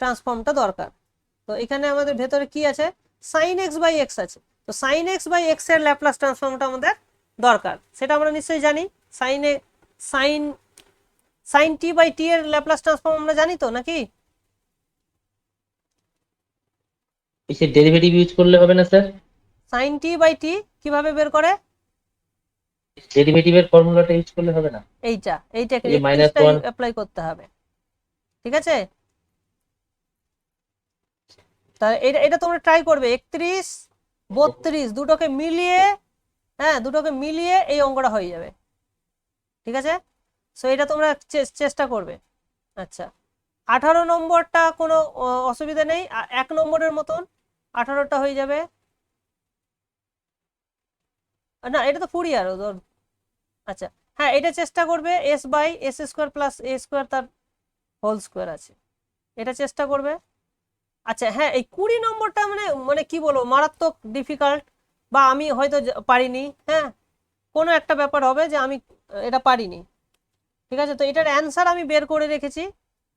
ট্রান্সফর্মটা দরকার। তো এখানে আমাদের ভেতরে কি আছে, সাইন এক্স বাই এক্স আছে, তো সাইন এক্স বাই এক্স এর ল্যাপ্লাস ট্রান্সফর্মটা আমাদের দরকার, সেটা আমরা নিশ্চয়ই জানি। সাইন টি বাই টি এর ল্যাপ্লাস ট্রান্সফর্ম আমরা জানি তো নাকি? এসে ডেরিভেটিভ ইউজ করলে হবে না স্যার? সাইন টি বাই টি কিভাবে বের করে, ডেরিভেটিভের ফর্মুলাটা ইউজ করলে হবে না? এইটাকে এই -1 অ্যাপ্লাই করতে হবে। ঠিক আছে, তাহলে এটা তোমরা ট্রাই করবে, 31 32 দুটোকে মিলিয়ে, হ্যাঁ দুটোকে মিলিয়ে এই অঙ্কটা হয়ে যাবে। ঠিক আছে, সো এটা তোমরা চেষ্টা করবে। আচ্ছা, 18 নম্বরটা কোনো অসুবিধা নেই, 1 নম্বরের মতন 18টা হয়ে যাবে। না এটা তো ফুরিয়ার। আচ্ছা, হ্যাঁ এটা চেষ্টা করবে, s by s square plus a square তার হোল স্কোয়ার আছে, এটা চেষ্টা করবে। আচ্ছা হ্যাঁ, এই 20 নম্বরটা মানে মানে কি বলবো, মারাত্মক ডিফিকাল্ট, বা আমি হয়তো পারিনি, হ্যাঁ কোনো একটা ব্যাপার হবে যে আমি এটা পারিনি। ঠিক আছে, তো এটার অ্যান্সার আমি বের করে রেখেছি,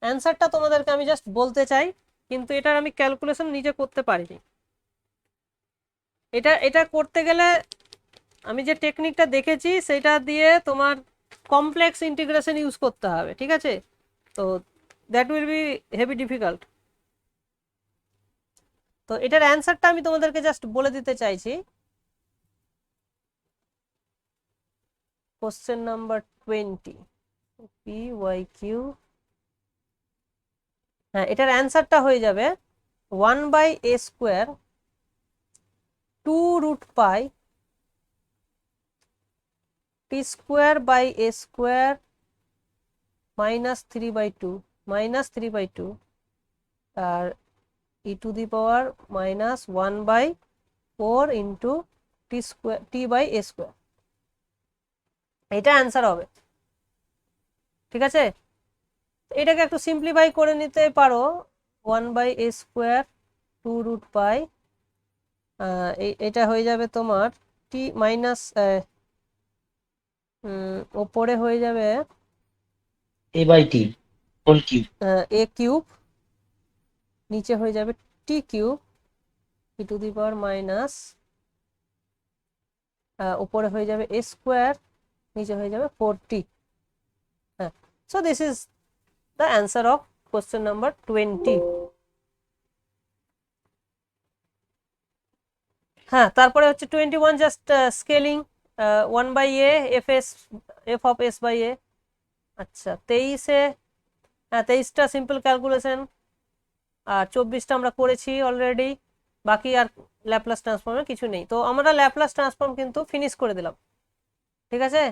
অ্যান্সারটা তোমাদেরকে আমি জাস্ট বলতে চাই, কিন্তু এটার আমি ক্যালকুলেশন নিজে করতে পারিনি। এটা করতে গেলে আমি যে টেকনিকটা দেখেছি সেটা দিয়ে তোমার কমপ্লেক্স ইন্টিগ্রেশন ইউজ করতে হবে, ঠিক আছে? তো that will be heavy difficult. তো এটার অ্যান্সারটা আমি তোমাদেরকে জাস্ট বলে দিতে চাইছি। কোশ্চেন নাম্বার 20 PYQ, হ্যাঁ এটার অ্যান্সারটা হয়ে যাবে 1/a² 2√π t² - 3/2 আর e⁻⁻ -1/4 ইন্টু t/a², এটা অ্যান্সার হবে, ঠিক আছে? এটাকে একটু সিম্পলিফাই করে নিতে পারো, 1/a² 2√π, এটা হয়ে যাবে তোমার টি মাইনাস, ওপরে হয়ে যাবে a/t হোল কিউব, a³, নিচে হয়ে যাবে t³ e⁻⁻, উপরে হয়ে যাবে a², নিচে হয়ে যাবে 4t। হ্যাঁ, so this is the answer of question number 20। হ্যাঁ, তারপরে হচ্ছে 21 just scaling 1/a f of s/a। আচ্ছা 23-এ, হ্যাঁ 23টা সিম্পল ক্যালকুলেশন, আর 24টা আমরা করেছি অলরেডি, বাকি আর ল্যাপ্লাস ট্রান্সফর্মের কিছু নেই। তো আমরা ল্যাপ্লাস ট্রান্সফর্ম কিন্তু ফিনিশ করে দিলাম, ঠিক আছে?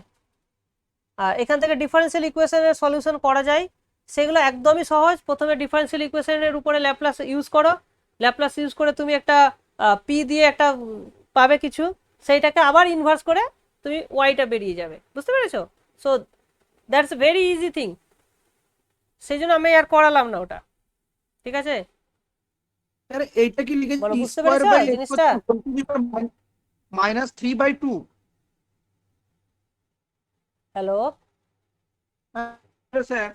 আর এখান থেকে ডিফারেন্সিয়াল ইকুয়েশনের সলিউশন করা যায়, সেগুলো একদমই সহজ। প্রথমে ডিফারেন্সিয়াল ইকুয়েশনের উপরে ল্যাপ্লাস ইউজ করো, ল্যাপ্লাস ইউজ করে তুমি একটা পি দিয়ে একটা পাবে কিছু, সেইটাকে আবার ইনভার্স করে তুমি ওয়াইটা বেরিয়ে যাবে, বুঝতে পেরেছো? So that's very easy thing, সেই জন্য আমি আর করালাম না ওটা, ঠিক আছে? স্যার এইটা কি লিখেছি বলো, বুঝতে t² পেরেছো বাই জিনিসটা? -3/2। Hello sir